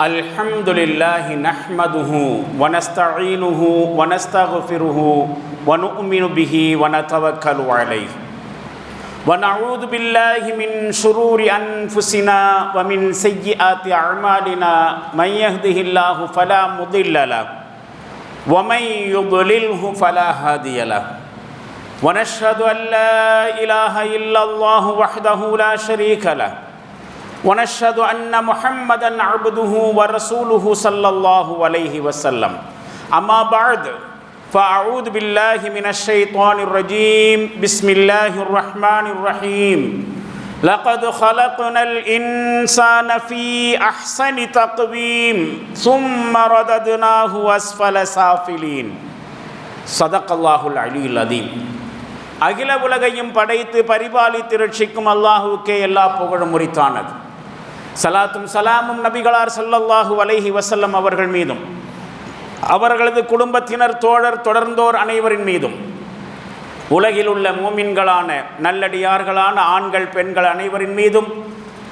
அல்ஹம்துலில்லாஹி நஹ்மதுஹு வ நஸ்தஈனுஹு வ நஸ்தக்ஃபிருஹு வ நு'மினு பிஹி வ நதவக்கலு அலைஹி வ நஊது பில்லாஹி மின் ஷுரூரி அன்ஃபுஸினா வ மின் ஸய்யிஆத்தி அஅமாலினா மை யஹ்திஹில்லாஹு ஃபலா முதில்ல லஹு வ மை யுض்லில்ஹு ஃபலா ஹாதிய லஹு வ நஷ்ஹது அன் லா இலாஹ இல்லல்லாஹு வஹ்தஹு லா ஷரீக லஹு ونشهد أن محمدًا عبده ورسوله صلى الله عليه وسلم أما بعد فأعوذ بالله من الشيطان الرجيم بسم الله الرحمن الرحيم لقد خلقنا الإنسان في أحسن تقويم ثم رددناه أسفل سافلين صدق الله العلي العظيم அகில உலகையும் படைத்து பரிபாலித்து ரட்சிக்கும் அல்லாஹுக்கே எல்லா புகழும் உரித்தானது. சலாத்தும் சலாமும் நபிகளார் ஸல்லல்லாஹு அலைஹி வஸல்லம் அவர்கள் மீதும் அவர்களது குடும்பத்தினர் தோழர் தொடர்ந்தோர் அனைவரின் மீதும் உலகில் உள்ள மூமின்களான நல்லடியார்களான ஆண்கள் பெண்கள் அனைவரின் மீதும்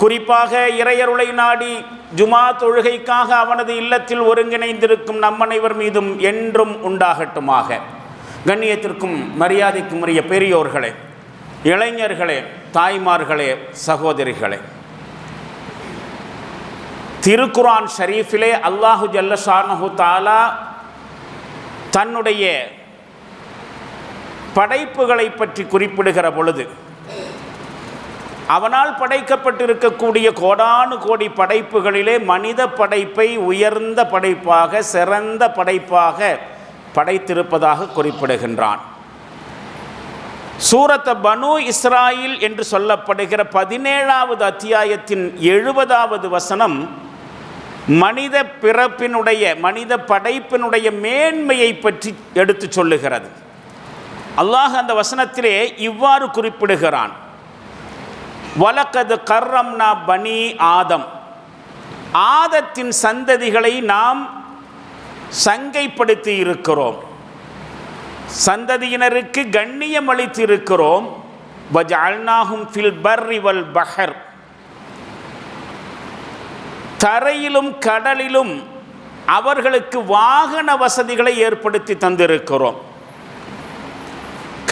குறிப்பாக இறையருளை நாடி ஜுமா தொழுகைக்காக அவனது இல்லத்தில் ஒருங்கிணைந்திருக்கும் நம்மனைவர் மீதும் என்றும் உண்டாகட்டுமாக. கண்ணியத்திற்கும் மரியாதைக்கும் உரிய பெரியோர்களே, இளைஞர்களே, தாய்மார்களே, சகோதரிகளே, திருக்குர்ஆன் ஷரீஃபிலே அல்லாஹு ஜல்ல ஷானஹு தஆலா தன்னுடைய படைப்புகளை பற்றி குறிப்பிடுகிற பொழுது அவனால் படைக்கப்பட்டிருக்கக்கூடிய கோடானு கோடி படைப்புகளிலே மனித படைப்பை உயர்ந்த படைப்பாக சிறந்த படைப்பாக படைத்திருப்பதாக குறிப்பிடுகின்றான். சூரத் பனு இஸ்ராயில் என்று சொல்லப்படுகிற 17வது அத்தியாயத்தின் 70வது வசனம் மனித பிறப்பினுடைய மனித படைப்பினுடைய மேன்மையை பற்றி எடுத்து சொல்லுகிறது. அல்லாஹ் அந்த வசனத்திலே இவ்வாறு குறிப்பிடுகிறான், வலக்கது கர்ரம்னா பனி ஆதம், ஆதத்தின் சந்ததிகளை நாம் சங்கைப்படுத்தி இருக்கிறோம், சந்ததியினருக்கு கண்ணியம் அளித்து இருக்கிறோம். வஜஅல்நாஹும் ஃபில் பர்ரி வல் பஹர், தரையிலும் கடலிலும் அவர்களுக்கு வாகன வசதிகளை ஏற்படுத்தி தந்திருக்கிறோம்.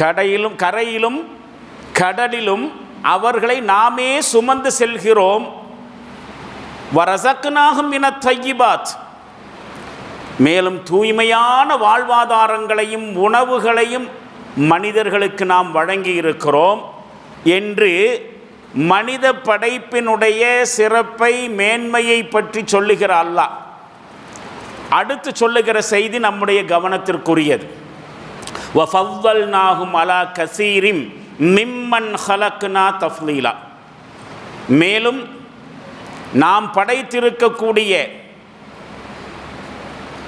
கரையிலும் கடலிலும் அவர்களை நாமே சுமந்து செல்கிறோம். வரஸக்னாஹும் மினத் தய்யிபாத், மேலும் தூய்மையான வாழ்வாதாரங்களையும் உணவுகளையும் மனிதர்களுக்கு நாம் வழங்கி இருக்கிறோம் என்று மனித படைப்பினுடைய சிறப்பை மேன்மையை பற்றி சொல்லுகிற அல்லாஹ் அடுத்து சொல்லுகிற செய்தி நம்முடைய கவனத்திற்குரியது. வஃபல்லல்நாஹும் அலா கஸீரிம் மிம்மன் ஹலக்னா தஃலீலா, மேலும் நாம் படைத்திருக்கக்கூடிய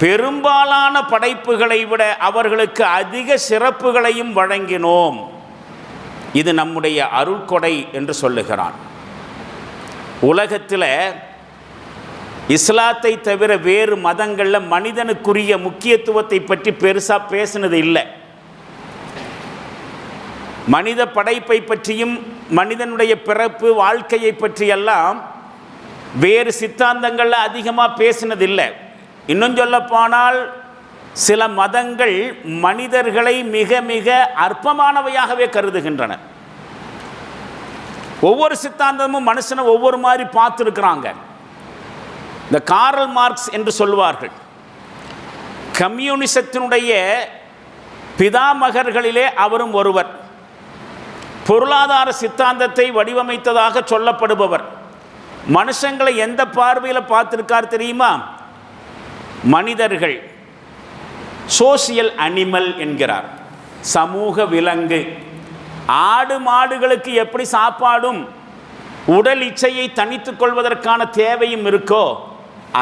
பெரும்பாலான படைப்புகளை விட அவர்களுக்கு அதிக சிறப்புகளையும் வழங்கினோம். இது நம்முடைய அருள்கொடை என்று சொல்லுகிறான். உலகத்தில் இஸ்லாத்தை தவிர வேறு மதங்களில் மனிதனுக்குரிய முக்கியத்துவத்தை பற்றி பெருசாக பேசினது இல்லை. மனித படைப்பை பற்றியும் மனிதனுடைய பிறப்பு வாழ்க்கையை பற்றியெல்லாம் வேறு சித்தாந்தங்களில் அதிகமாக பேசினதில்லை. இன்னும் சொல்லப்போனால் சில மதங்கள் மனிதர்களை மிக மிக அற்பமானவையாகவே கருதுகின்றன. ஒவ்வொரு சித்தாந்தமும் மனுஷனை ஒவ்வொரு மாதிரி பார்த்துருக்குறாங்க. இந்த காரல் மார்க்ஸ் என்று சொல்வார்கள், கம்யூனிசத்தினுடைய பிதாமகர்களிலே அவரும் ஒருவர். பொருளாதார சித்தாந்தத்தை வடிவமைத்ததாக சொல்லப்படுபவர். மனுஷங்களை எந்த பார்வையில் பார்த்துருக்கார் தெரியுமா? மனிதர்கள் சோசியல் அனிமல் என்கிறார், சமூக விலங்கு. ஆடு மாடுகளுக்கு எப்படி சாப்பாடும் உடல் இச்சையை தணித்துக் கொள்வதற்கான தேவையும் இருக்கோ,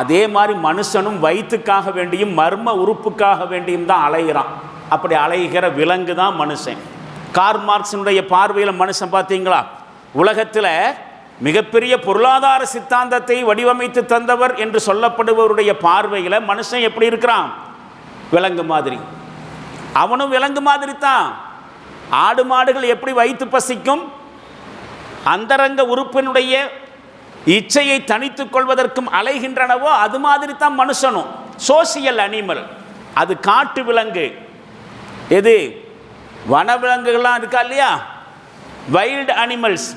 அதே மாதிரி மனுஷனும் வயிற்றுக்காக வேண்டியும் மர்ம உறுப்புக்காக வேண்டியும் தான் அலைகிறான். அப்படி அலைகிற விலங்கு தான் மனுஷன். கார்ல் மார்க்ஸினுடைய பார்வையில் மனுஷன் பார்த்தீங்களா, உலகத்தில் மிகப்பெரிய பொருளாதார சித்தாந்தத்தை வடிவமைத்து தந்தவர் என்று சொல்லப்படுபவருடைய பார்வையில் மனுஷன் எப்படி இருக்கிறான்? விலங்கு மாதிரி. அவனும் விலங்கு மாதிரி தான். ஆடு மாடுகள் எப்படி வயிற்று பசிக்கும், அந்தரங்க உறுப்பினுடைய இச்சையை தனித்துக் கொள்வதற்கும் அலைகின்றனவோ அது மாதிரி தான் மனுஷனும். Social animal. அது காட்டு விலங்கு, எது வனவிலங்குகள்லாம் இருக்கா இல்லையா, வைல்டு அனிமல்ஸ்.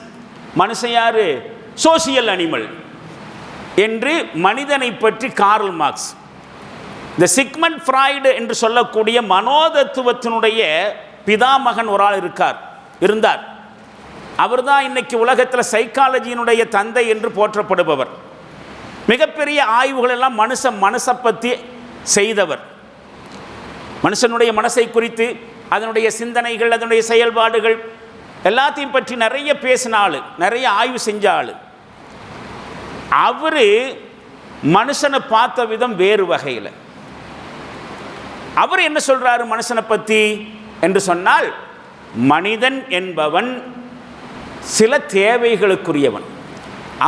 மனுஷன் யாரு? சோசியல் அனிமல் என்று மனிதனை பற்றி கார்ல் மார்க்ஸ், இந்த சிக்மண்ட் ஃப்ராய்டு என்று சொல்லக்கூடிய மனோதத்துவத்தினுடைய பிதாமகன் ஒரு ஆள் இருந்தார். அவர் தான் இன்னைக்கு உலகத்தில் சைக்காலஜியினுடைய தந்தை என்று போற்றப்படுபவர். மிகப்பெரிய ஆய்வுகள் எல்லாம் மனசை பற்றி செய்தவர். மனுஷனுடைய மனசை குறித்து, அதனுடைய சிந்தனைகள், அதனுடைய செயல்பாடுகள் எல்லாத்தையும் பற்றி நிறைய பேசின ஆள், நிறைய ஆய்வு செஞ்ச ஆள். அவர் மனுஷனை பார்த்த விதம் வேறு வகையில். அவர் என்ன சொல்றாரு மனுஷனை பற்றி என்று சொன்னால், மனிதன் என்பவன் சில தேவைகளுக்குரியவன்.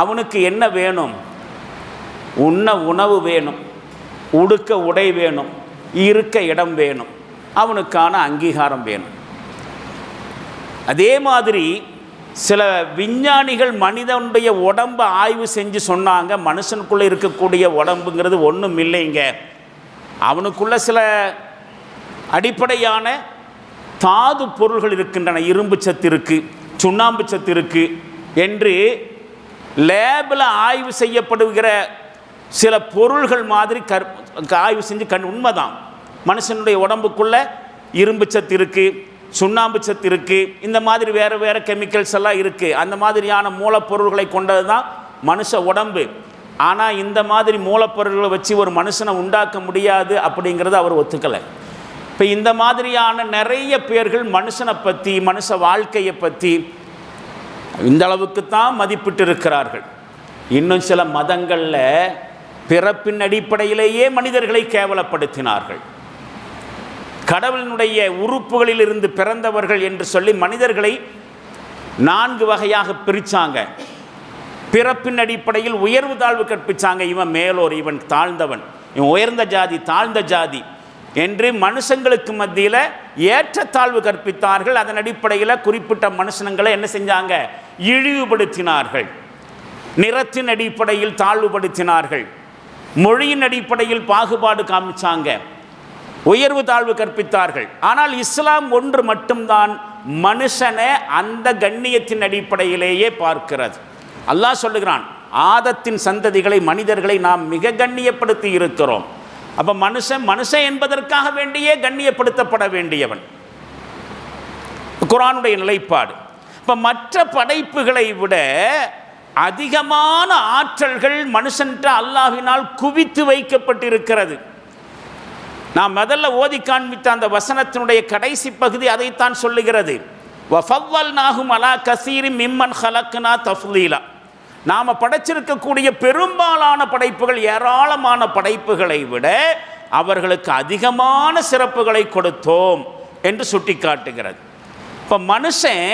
அவனுக்கு என்ன வேணும்? உண்ண உணவு வேணும், உடுக்க உடை வேணும், இருக்க இடம் வேணும், அவனுக்கான அங்கீகாரம் வேணும். அதே மாதிரி சில விஞ்ஞானிகள் மனிதனுடைய உடம்பை ஆய்வு செஞ்சு சொன்னாங்க, மனுஷனுக்குள்ளே இருக்கக்கூடிய உடம்புங்கிறது ஒன்றும் இல்லைங்க, அவனுக்குள்ள சில அடிப்படையான தாது பொருள்கள் இருக்கின்றன, இரும்பு சத்து இருக்குது, சுண்ணாம்பு சத்து இருக்குது என்று லேபில் ஆய்வு செய்யப்படுகிற சில பொருள்கள் மாதிரி ஆய்வு செஞ்சு உண்மைதான். மனுஷனுடைய உடம்புக்குள்ள இரும்பு சத்து இருக்குது, சுண்ணாம்பு சத்து இருக்குது, இந்த மாதிரி வேறு வேறு கெமிக்கல்ஸ் எல்லாம் இருக்குது. அந்த மாதிரியான மூலப்பொருள்களை கொண்டது தான் மனுஷ உடம்பு. ஆனால் இந்த மாதிரி மூலப்பொருள்களை வச்சு ஒரு மனுஷனை உண்டாக்க முடியாது அப்படிங்கிறது அவர் ஒத்துக்கலை. இப்போ இந்த மாதிரியான நிறைய பேர்கள் மனுஷனை பற்றி, மனுஷ வாழ்க்கையை பற்றி இந்த அளவுக்கு தான் மதிப்பிட்டு இருக்கிறார்கள். இன்னும் சில மதங்களில் பிறப்பின் அடிப்படையிலேயே மனிதர்களை கேவலப்படுத்தினார்கள். கடவுளினுடைய உறுப்புகளில் இருந்து பிறந்தவர்கள் என்று சொல்லி மனிதர்களை 4 வகையாக பிரித்தாங்க. பிறப்பின் அடிப்படையில் உயர்வு தாழ்வு கற்பித்தாங்க. இவன் மேலோர், இவன் தாழ்ந்தவன், இவன் உயர்ந்த ஜாதி, தாழ்ந்த ஜாதி என்று மனுஷங்களுக்கு மத்தியில் ஏற்றத்தாழ்வு கற்பித்தார்கள். அதன் அடிப்படையில் குறிப்பிட்ட மனுஷனங்களை என்ன செஞ்சாங்க? இழிவுபடுத்தினார்கள். நிறத்தின் அடிப்படையில் தாழ்வுபடுத்தினார்கள். மொழியின் அடிப்படையில் பாகுபாடு காமிச்சாங்க. உயர்வு தாழ்வு கற்பித்தார்கள். ஆனால் இஸ்லாம் ஒன்று மட்டும்தான் மனுஷனை அந்த கண்ணியத்தின் அடிப்படையிலேயே பார்க்கிறது. அல்லாஹ் சொல்லுகிறான், ஆதத்தின் சந்ததிகளை, மனிதர்களை நாம் மிக கண்ணியப்படுத்தி இருக்கிறோம். அப்போ மனுஷன் என்பதற்காக வேண்டியே கண்ணியப்படுத்தப்பட வேண்டியவன், குர்ஆனுடைய நிலைப்பாடு. இப்போ மற்ற படைப்புகளை விட அதிகமான ஆற்றல்கள் மனுஷன்ட்ட அல்லாஹ்வினால் குவித்து வைக்கப்பட்டிருக்கிறது. நான் முதல்ல ஓதி காண்பித்த அந்த வசனத்தினுடைய கடைசி பகுதி அதைத்தான் சொல்லுகிறது. வஃபவ்வல்நாஹும் அலா கஸீரின் மிம்மன் ஹலக்னா தஃலீலா. நாம் படைச்சிருக்கக்கூடிய பெரும்பாலான படைப்புகள், ஏராளமான படைப்புகளை விட அவர்களுக்கு அதிகமான சிறப்புகளை கொடுத்தோம் என்று சுட்டி காட்டுகிறது. இப்போ மனுஷன்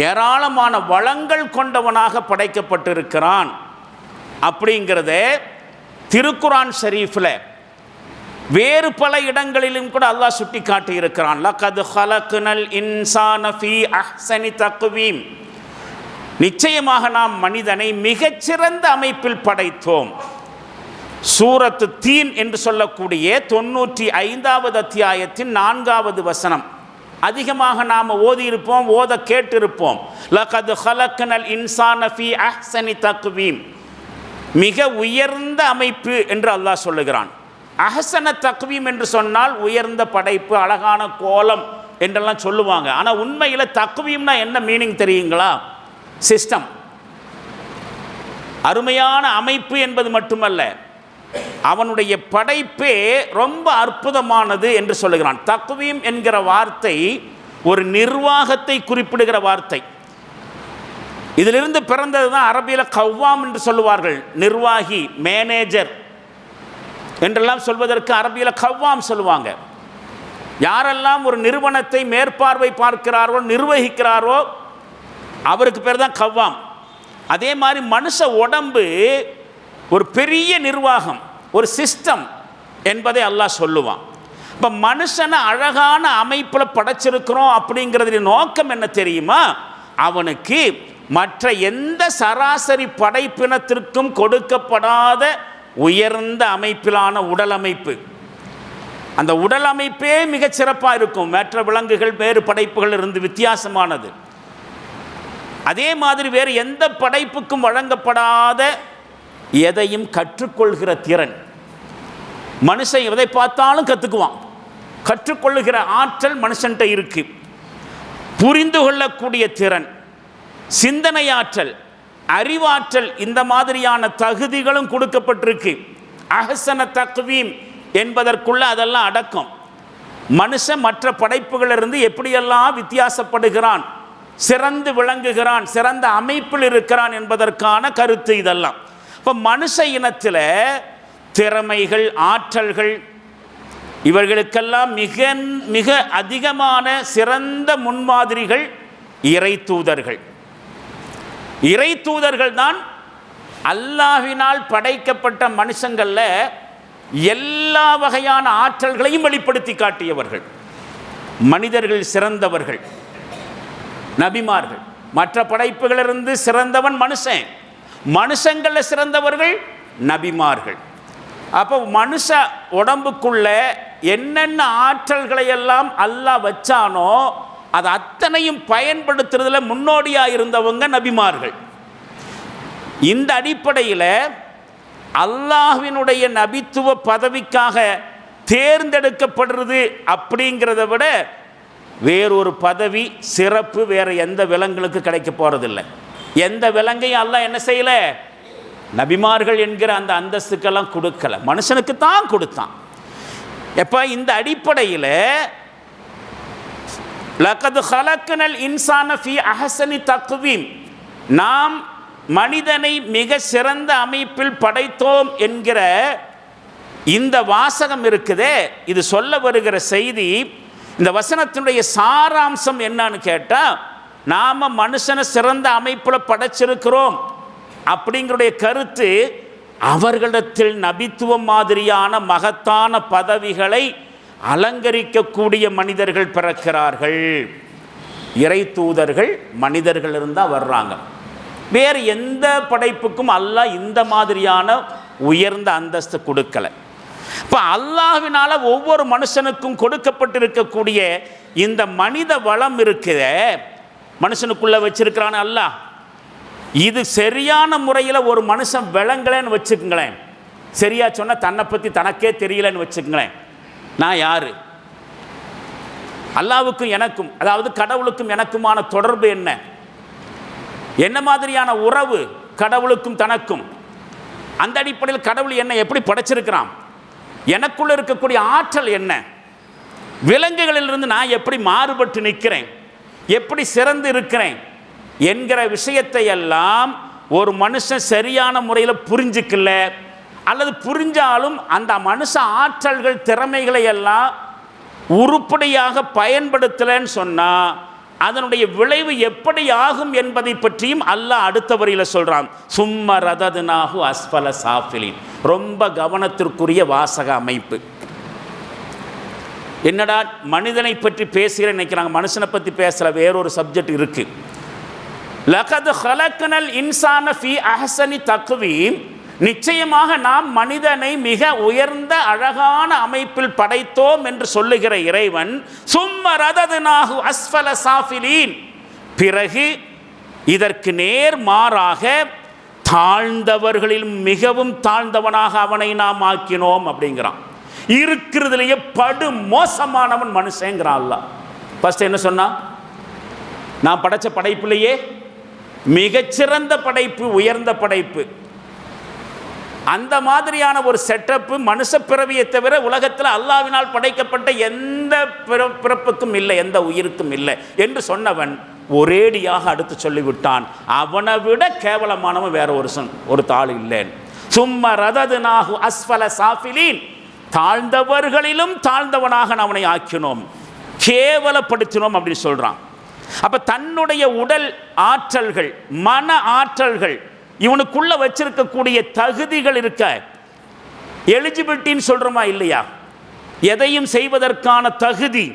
ஏராளமான வளங்கள் கொண்டவனாக படைக்கப்பட்டிருக்கிறான் அப்படிங்கிறத திருக்குர்ஆன் ஷரீஃபில் வேறு பல இடங்களிலும் கூட அல்லாஹ் சுட்டி காட்டி இருக்கிறான். லகத் ஹலக்னல் இன்சான ஃபீ அஹ்ஸனி தக்வீம். நிச்சயமாக நாம் மனிதனை மிகச்சிறந்த அமைப்பில் படைத்தோம். சூரத்து தீன் என்று சொல்லக்கூடிய 95வது அத்தியாயத்தின் 4வது வசனம் அதிகமாக நாம் ஓதியிருப்போம், ஓத கேட்டிருப்போம். லகத் ஹலக்னல் இன்சான ஃபீ அஹ்ஸனி தக்வீம். மிக உயர்ந்த அமைப்பு என்று அல்லாஹ் சொல்லுகிறான். அஹ்ஸன தக்வீம் என்று சொன்னால் உயர்ந்த படைப்பு, அழகான கோலம் என்றெல்லாம் சொல்லுவாங்க. ஆனால் உண்மையில் தக்வீம்னா என்ன மீனிங் தெரியுங்களா? சிஸ்டம். அருமையான அமைப்பு என்பது மட்டுமல்ல, அவனுடைய படைப்பே ரொம்ப அற்புதமானது என்று சொல்லுகிறான். தக்வீம் என்கிற வார்த்தை ஒரு நிர்வாகத்தை குறிப்பிடுகிற வார்த்தை. இதிலிருந்து பிறந்தது தான் அரபியில் கவ்வாம் என்று சொல்லுவார்கள். நிர்வாகி, மேனேஜர் என்றெல்லாம் சொல்வதற்கு அரபியில் கவ்வாம் சொல்லுவாங்க. யாரெல்லாம் ஒரு நிறுவனத்தை மேற்பார்வை பார்க்கிறாரோ, நிர்வகிக்கிறாரோ, அவருக்கு பேர் தான் கவ்வாம். அதே மாதிரி மனுஷ உடம்பு ஒரு பெரிய நிர்வாகம், ஒரு சிஸ்டம் என்பதை அல்லாஹ் சொல்லுவான். இப்போ மனுஷனை அழகான அமைப்பில் படைச்சிருக்கிறோம் அப்படிங்கிறதுடைய நோக்கம் என்ன தெரியுமா? அவனுக்கு மற்ற எந்த சராசரி படைப்பினத்திற்கும் கொடுக்கப்படாத உயர்ந்த அமைப்பிலான உடல் அமைப்பு. அந்த உடல் அமைப்பே மிகச் சிறப்பாக இருக்கும். மற்ற விலங்குகள் வேறு படைப்புகள் இருந்து வித்தியாசமானது. அதே மாதிரி வேறு எந்த படைப்புக்கும் வழங்கப்படாத எதையும் கற்றுக்கொள்கிற திறன். மனுஷன் எதை பார்த்தாலும் கற்றுக்குவான். கற்றுக்கொள்ளுகிற ஆற்றல் மனுஷன்கிட்ட இருக்கு. புரிந்து கொள்ளக்கூடிய திறன், சிந்தனை ஆற்றல், அறிவாற்றல், இந்த மாதிரியான தகுதிகளும் கொடுக்கப்பட்டிருக்கு. அஹ்சன தக்வீம் என்பதற்குள்ள அதெல்லாம் அடக்கம். மனுஷன் மற்ற படைப்புகளிலிருந்து எப்படியெல்லாம் வித்தியாசப்படுகிறான், சிறந்து விளங்குகிறான், சிறந்த அமைப்பில் இருக்கிறான் என்பதற்கான கருத்து இதெல்லாம். இப்போ மனுஷ இனத்தில் திறமைகள், ஆற்றல்கள், இவர்களுக்கெல்லாம் மிக மிக அதிகமான சிறந்த முன்மாதிரிகள் இறை தூதர்கள். இறை தூதர்கள் தான் அல்லாஹ்வினால் படைக்கப்பட்ட மனுஷங்களில் எல்லா வகையான ஆற்றல்களையும் வெளிப்படுத்தி காட்டியவர்கள். மனிதர்கள் சிறந்தவர்கள் நபிமார்கள். மற்ற படைப்புகளிலிருந்து சிறந்தவன் மனுஷன். மனுஷங்களில் சிறந்தவர்கள் நபிமார்கள். அப்போ மனுஷ உடம்புக்குள்ள என்னென்ன ஆற்றல்களை எல்லாம் அல்லாஹ் வச்சானோ அது அத்தனையும் பயன்படுத்துறதுல முன்னோடியாக இருந்தவங்க நபிமார்கள். இந்த அடிப்படையில் அல்லாஹ்வினுடைய நபித்துவ பதவிக்காக தேர்ந்தெடுக்கப்படுறது அப்படிங்கிறத விட வேறொரு பதவி, சிறப்பு வேறு எந்த விலங்குகளுக்கு கிடைக்க போகிறதில்லை. எந்த விலங்கையும் அல்லாஹ் என்ன செய்யலை? நபிமார்கள் என்கிற அந்த அந்தஸ்துக்கெல்லாம் கொடுக்கல, மனுஷனுக்கு தான் கொடுத்தான். எப்போ இந்த அடிப்படையில் லகது ஹலக்னல் இன்சான ஃபீ அஹ்ஸனி தக்வீம், நாம் மனிதனை மிக சிறந்த அமைப்பில் படைத்தோம் என்கிற இந்த வாசகம் இருக்குதே, இது சொல்ல வருகிற செய்தி, இந்த வசனத்தினுடைய சாராம்சம் என்னன்னு கேட்டால், நாம் மனுஷனை சிறந்த அமைப்பில் படைச்சிருக்கிறோம் அப்படிங்கிறடைய கருத்து, அவர்களிடத்தில் நபித்துவம் மாதிரியான மகத்தான பதவிகளை அலங்கரிக்கக்கூடிய மனிதர்கள் பிறக்கிறார்கள். இறை தூதர்கள் மனிதர்கள் இருந்தால் வர்றாங்க. வேறு எந்த படைப்புக்கும் அல்லாஹ் இந்த மாதிரியான உயர்ந்த அந்தஸ்து கொடுக்கலை. இப்போ அல்லாஹ்வினால் ஒவ்வொரு மனுஷனுக்கும் கொடுக்கப்பட்டிருக்கக்கூடிய இந்த மனித வளம் இருக்குத, மனுஷனுக்குள்ளே வச்சிருக்கிறான் அல்லாஹ், இது சரியான முறையில் ஒரு மனுஷன் விளங்கலைன்னு வச்சுக்கங்களேன், சரியா சொன்னால் தன்னை பற்றி தனக்கே தெரியலன்னு வச்சுக்கங்களேன், நான் யார்? அல்லாஹ்வுக்கும் எனக்கும், அதாவது கடவுளுக்கும் எனக்குமான தொடர்பு என்ன? என்ன மாதிரியான உறவு கடவுளுக்கும் தனக்கும்? அந்த அடிப்படையில் கடவுள் என்னை எப்படி படைச்சிருக்கிறான்? எனக்குள்ள இருக்கக்கூடிய ஆற்றல் என்ன? விலங்குகளிலிருந்து நான் எப்படி மாறுபட்டு நிற்கிறேன், எப்படி சிறந்து இருக்கிறேன் என்கிற விஷயத்தை எல்லாம் ஒரு மனுஷன் சரியான முறையில் புரிஞ்சுக்கல, அல்லது புரிஞ்சாலும் அந்த மனுஷ ஆற்றல்கள், திறமைகளை எல்லாம் உருப்படியாக பயன்படுத்தலைன்னு சொன்னால் அதனுடைய விளைவு எப்படி ஆகும் என்பதை பற்றியும் அல்லாஹ் அடுத்த வரியில் சொல்கிறான். சும்ம ரததுனாஹு அஸ்ஃபல சாஃபிலின். ரொம்ப கவனத்திற்குரிய வாசக அமைப்பு. என்னடா மனிதனை பற்றி பேசுகிறேன்னு நினைக்கிறாங்க, மனுஷனை பற்றி பேசுகிற வேறொரு சப்ஜெக்ட் இருக்குது. லகது ஹலக்னல் இன்சான ஃபீ அஹ்ஸனி தக்வீம், நிச்சயமாக நாம் மனிதனை மிக உயர்ந்த அழகான அமைப்பில் படைத்தோம் என்று சொல்லுகிற இறைவன், சும்ம ரததுனாஹு அஸ்ஃபல சாஃபிலீன், பிறகு இதற்கு நேர் மாறாக தாழ்ந்தவர்களில் மிகவும் தாழ்ந்தவனாக அவனை நாம் ஆக்கினோம் அப்படிங்கிறான். இருக்கிறதுலேயே படு மோசமானவன் மனுஷங்கிறான் அல்லாஹ். ஃபர்ஸ்ட் என்ன சொன்னா? நான் படைச்ச படைப்பிலேயே மிகச்சிறந்த படைப்பு, உயர்ந்த படைப்பு. அந்த மாதிரியான ஒரு செட்டப்பு மனுஷ பிறவியை தவிர உலகத்தில் அல்லாஹ்வினால் படைக்கப்பட்ட எந்த பிறப்புக்கும் இல்லை, எந்த உயிருக்கும் இல்லை என்று சொன்னவன் ஒரேடியாக அடுத்து சொல்லிவிட்டான், அவனை விட கேவலமானவன் வேற ஒரு தாள் இல்லைன்னு. சும்ம ரததுனாஹு அஸ்ஃபல சாஃபிலீன், தாழ்ந்தவர்களிலும் தாழ்ந்தவனாக அவனை ஆக்கினோம், கேவலப்படுத்தினோம் அப்படின்னு சொல்றான். அப்ப தன்னுடைய உடல் ஆற்றல்கள், மன ஆற்றல்கள், இவனுக்குள்ள வச்சிருக்கக்கூடிய தகுதிகள் இருக்க, எலிஜிபிலிட்டின்னு சொல்றோமா இல்லையா, எதையும் செய்வதற்கான தகுதி,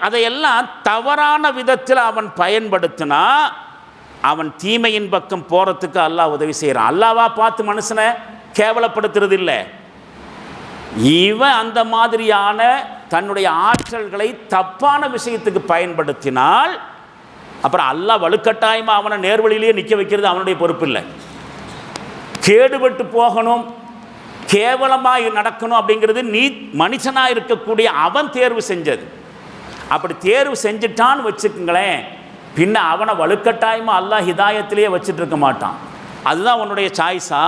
அதையெல்லாம் தவறான விதத்தில் அவன் பயன்படுத்தினா அவன் தீமையின் பக்கம் போகிறதுக்கு அல்லாஹ் உதவி செய்கிறான். அல்லாவா பார்த்து மனுஷனை கேவலப்படுத்துறது இல்லை. இவன் அந்த மாதிரியான தன்னுடைய ஆற்றல்களை தப்பான விஷயத்துக்கு பயன்படுத்தினால் அப்புறம் அல்லாஹ் வலுக்கட்டாயமாக அவனை நேர்வழியிலேயே நிற்க வைக்கிறது அவனுடைய பொறுப்பு இல்லை. கேடுபட்டு போகணும், கேவலமாக நடக்கணும் அப்படிங்கிறது நீ மனுஷனாக இருக்கக்கூடிய அவன் தேர்வு செஞ்சது. அப்படி தேர்வு செஞ்சுட்டான்னு வச்சுக்கோங்களேன், பின்ன அவனை வலுக்கட்டாயமாக அல்லாஹ் ஹிதாயத்திலேயே வச்சுட்டு இருக்க மாட்டான். அதுதான் உன்னுடைய சாய்ஸா?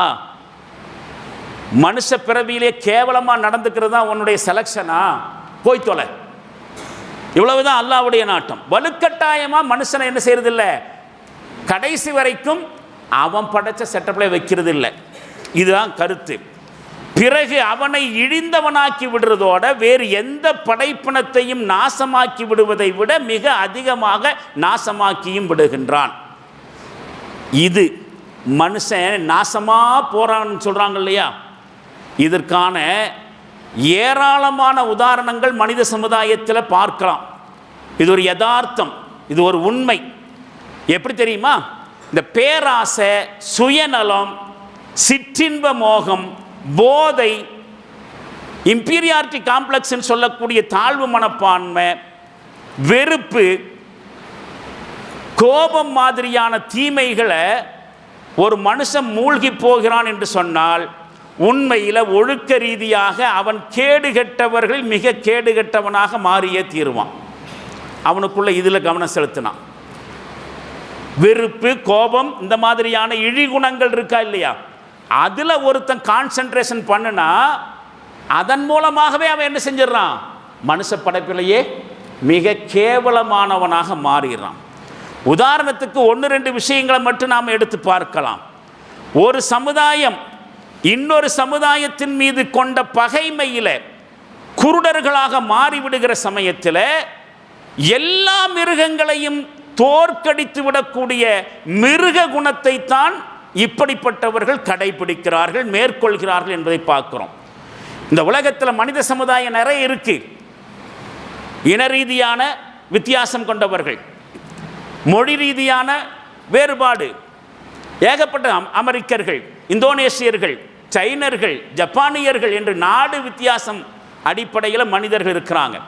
மனுஷ பிறவியிலே கேவலமாக நடந்துக்கிறது தான் உன்னுடைய செலக்ஷனா? போய் தொலை. இவ்வளவுதான் அல்லாஹ்வுடைய நாட்டம். வலுக்கட்டாயமாக மனுஷனை என்ன செய்யறதில்லை, கடைசி வரைக்கும் அவன் படைச்ச செட்டப்பில் வைக்கிறது இல்லை. இதுதான் கருத்து. பிறகு அவனை இழிந்தவனாக்கி விடுறதோட வேறு எந்த படைப்பினத்தையும் நாசமாக்கி விடுவதை விட மிக அதிகமாக நாசமாக்கியும் விடுகின்றான். இது மனுஷன் நாசமாக போறான்னு சொல்றாங்க இல்லையா, இதற்கான ஏராளமான உதாரணங்கள் மனித சமுதாயத்தில் பார்க்கலாம். இது ஒரு யதார்த்தம், இது ஒரு உண்மை. எப்படி தெரியுமா? இந்த பேராசை, சுயநலம், சிற்றின்ப மோகம், போதை, இம்பீரியாரிட்டி காம்ப்ளெக்ஸ் சொல்லக்கூடிய தாழ்வு மனப்பான்மை, வெறுப்பு, கோபம் மாதிரியான தீமைகளை ஒரு மனுஷன் மூழ்கி போகிறான் என்று சொன்னால் உண்மையில் ஒழுக்க ரீதியாக அவன் கேடுகெட்டவர்கள் மிக கேடுகெட்டவனாக மாறியே தீருவான். அவனுக்குள்ள இதில் கவனம் செலுத்தினான். வெறுப்பு, கோபம், இந்த மாதிரியான இழிகுணங்கள் இருக்கா இல்லையா, அதில் ஒருத்தன் கான்சென்ட்ரேஷன் பண்ணுனா அதன் மூலமாகவே அவன் என்ன செஞ்சிடறான், மனுஷ படைப்பிலேயே மிக கேவலமானவனாக மாறிடுறான். உதாரணத்துக்கு 1-2 விஷயங்களை மட்டும் நாம் எடுத்து பார்க்கலாம். ஒரு சமுதாயம் இன்னொரு சமுதாயத்தின் மீது கொண்ட பகைமையில் குருடர்களாக மாறிவிடுகிற சமயத்தில் எல்லா மிருகங்களையும் தோற்கடித்து விடக்கூடிய மிருக குணத்தை தான் இப்படிப்பட்டவர்கள் கடைபிடிக்கிறார்கள், மேற்கொள்கிறார்கள் என்பதை பார்க்கிறோம். இந்த உலகத்தில் மனித சமுதாயம் நிறைய இருக்கு. இன ரீதியான வித்தியாசம் கொண்டவர்கள், மொழி ரீதியான வேறுபாடு ஏகப்பட்ட, அமெரிக்கர்கள், இந்தோனேசியர்கள், சைனர்கள், ஜப்பானியர்கள் என்று நாடு வித்தியாசம் அடிப்படையில் மனிதர்கள் இருக்கிறாங்க.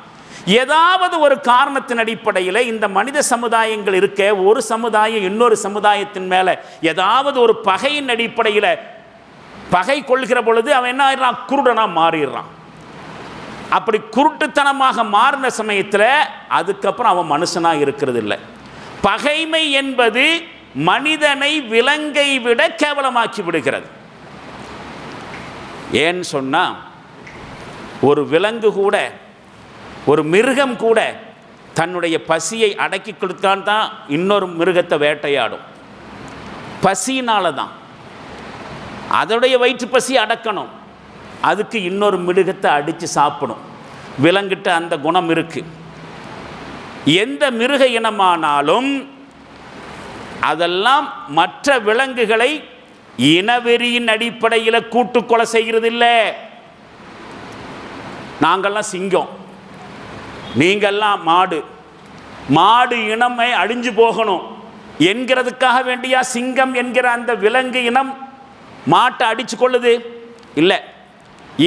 ஏதாவது ஒரு காரணத்தின் அடிப்படையில் இந்த மனித சமுதாயங்கள் இருக்க, ஒரு சமுதாயம் இன்னொரு சமுதாயத்தின் மேலே ஏதாவது ஒரு பகையின் அடிப்படையில் பகை கொள்கிற பொழுது அவன் என்ன ஆயிடுறான், குருடனாக மாறிடுறான். அப்படி குருட்டுத்தனமாக மாறின சமயத்தில் அதுக்கப்புறம் அவன் மனுஷனாக இருக்கிறது இல்லை. பகைமை என்பது மனிதனை விலங்கை விட கேவலமாக்கி விடுகிறது. ஏன்னு சொன்னால் ஒரு விலங்கு கூட, ஒரு மிருகம் கூட தன்னுடைய பசியை அடக்கி கொடுத்தான் தான் இன்னொரு மிருகத்தை வேட்டையாடும். பசியினால தான். அதோடைய வயிற்று பசி அடக்கணும், அதுக்கு இன்னொரு மிருகத்தை அடித்து சாப்பிடும். விலங்கிட்ட அந்த குணம் இருக்கு. எந்த மிருக இனமானாலும் அதெல்லாம் மற்ற விலங்குகளை இனவெறியின் அடிப்படையில் கூட்டுக்கொலை செய்கிறது இல்லை. நாங்கள்லாம் சிங்கம், நீங்கள்லாம் மாடு, மாடு இனமே அழிஞ்சு போகணும் என்கிறதுக்காக வேண்டியா சிங்கம் என்கிற அந்த விலங்கு இனம் மாட்டை அடிச்சு கொள்ளுது? இல்லை,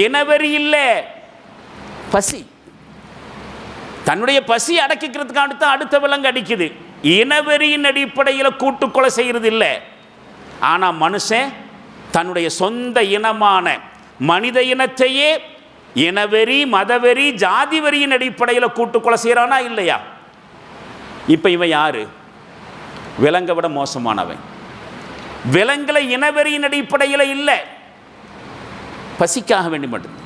இனவெறி இல்லை, பசி. தன்னுடைய பசி அடக்கிக்கிறதுக்காக தான் அடுத்த விலங்கு அடிக்குது. இனவெறியின் அடிப்படையில் கூட்டுக்கொலை செய்கிறது இல்லை. ஆனால் மனுஷன் தன்னுடைய சொந்த இனமான மனித இனத்தையே இனவெறி, மதவெறி, ஜாதி வெறியின் அடிப்படையில் கூட்டுக்கொலை செய்கிறானா இல்லையா? இப்போ இவன் யாரு? விலங்கை விட மோசமானவன். விலங்குகளை இனவெறியின் அடிப்படையில் இல்லை, பசிக்காக வேண்டி மட்டும்.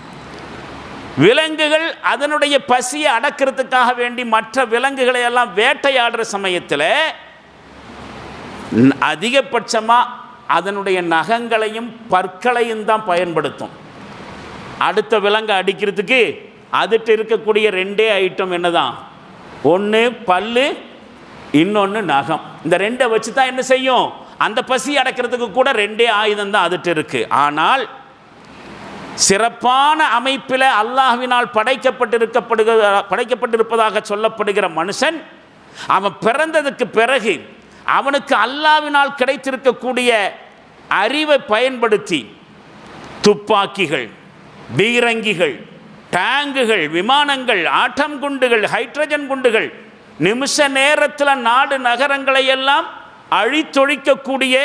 விலங்குகள் அதனுடைய பசியை அடக்கிறதுக்காக வேண்டி மற்ற விலங்குகளை எல்லாம் வேட்டையாடுற சமயத்தில் அதிகபட்சமாக அதனுடைய நகங்களையும் பற்களையும் தான் பயன்படுத்தும். அடுத்த விலங்கை அடிக்கிறதுக்கு அதுட்டு இருக்கக்கூடிய 2 ஐட்டம் என்னதான், ஒன்று பல்லு, இன்னொன்று நகம். இந்த 2 வச்சு தான் என்ன செய்யும், அந்த பசி அடக்கிறதுக்கு கூட 2 ஆயுதம் தான் அதுட்டு இருக்கு. ஆனால் சிறப்பான அமைப்பில் அல்லாஹ்வினால் படைக்கப்பட்டிருப்பதாக சொல்லப்படுகிற மனுஷன் அவன் பிறந்ததுக்கு பிறகு அவனுக்கு அல்லாஹ்வினால் கிடைத்திருக்கக்கூடிய அறிவை பயன்படுத்தி துப்பாக்கிகள், பீரங்கிகள், டேங்குகள், விமானங்கள், ஆட்டம் குண்டுகள், ஹைட்ரஜன் குண்டுகள், நிமிஷ நேரத்தில் நாடு நகரங்களை எல்லாம் அழித்தொழிக்கக்கூடிய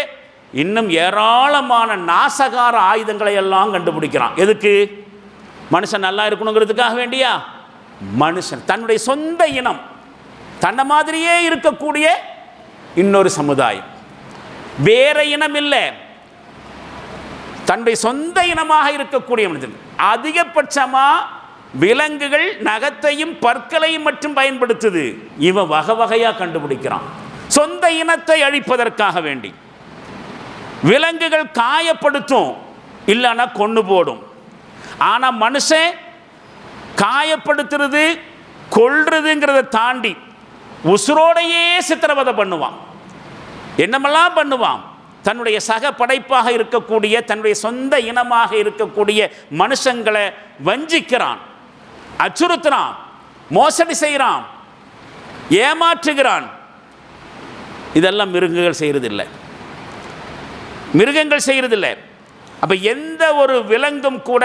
இன்னும் ஏராளமான நாசகார ஆயுதங்களை எல்லாம் கண்டுபிடிக்கிறான். எதுக்கு? மனுஷன் நல்லா இருக்கணுங்கிறதுக்காக வேண்டியா? மனுஷன் தன்னுடைய சொந்த இனம், தன்னை மாதிரியே இருக்கக்கூடிய இன்னொரு சமுதாயம், வேற இனம் இல்லை, தன்னுடைய சொந்த இனமாக இருக்கக்கூடிய மனிதன். அதிகபட்சமா விலங்குகள் நகத்தையும் பற்களையும் மட்டும் பயன்படுத்துது, இவன் வகை வகையா கண்டுபிடிக்கிறான். சொந்த இனத்தை அழிப்பதற்காக வேண்டி விலங்குகள் காயப்படுத்தும், இல்லைன்னா கொண்டு போடும். ஆனா மனுஷன் காயப்படுத்துறது கொல்றதுங்கிறத தாண்டி உசுரோடையே சித்திரவதை பண்ணுவான். என்னமெல்லாம் பண்ணுவான்? தன்னுடைய சக படைப்பாக இருக்கக்கூடிய தன்னுடைய சொந்த இனமாக இருக்கக்கூடிய மனுஷங்களை வஞ்சிக்கிறான், அச்சுறுத்துறான், மோசடி செய்கிறான், ஏமாற்றுகிறான். இதெல்லாம் மிருகங்கள் செய்யறதில்லை, மிருகங்கள் செய்யறதில்லை. அப்ப எந்த ஒரு விலங்கும் கூட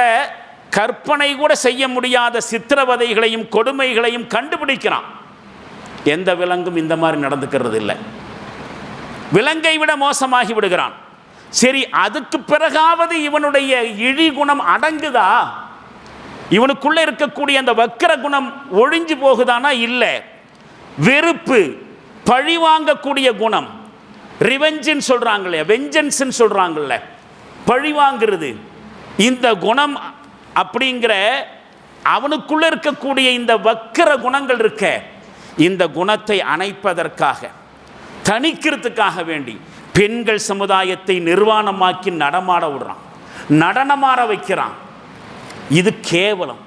கற்பனை கூட செய்ய முடியாத சித்திரவதைகளையும் கொடுமைகளையும் கண்டுபிடிக்கிறான். எந்த விலங்கும் இந்த மாதிரி நடந்துக்கிறது இல்லை. விலங்கை விட மோசமாகி விடுகிறான். சரி, அதுக்கு பிறகாவது இவனுடைய இழி குணம் அடங்குதா? இவனுக்குள்ள இருக்கக்கூடிய அந்த வக்கிர குணம் ஒழிஞ்சு போகுதானா? இல்லை. வெறுப்பு, பழி வாங்கக்கூடிய குணம், ரிவெஞ்சின்னு சொல்றாங்களே, வெஞ்சன்ஸ்ன்னு சொல்றாங்கல்ல, பழி வாங்கிறது, இந்த குணம் அப்படிங்கிற அவனுக்குள்ள இருக்கக்கூடிய இந்த வக்கிர குணங்கள் இருக்க, இந்த குணத்தை அணைப்பதற்காக, தணிக்கிறதுக்காக வேண்டி பெண்கள் சமுதாயத்தை நிர்வாணமாக்கி நடமாட விடுறான், நடனமாட வைக்கிறான். இது கேவலம்.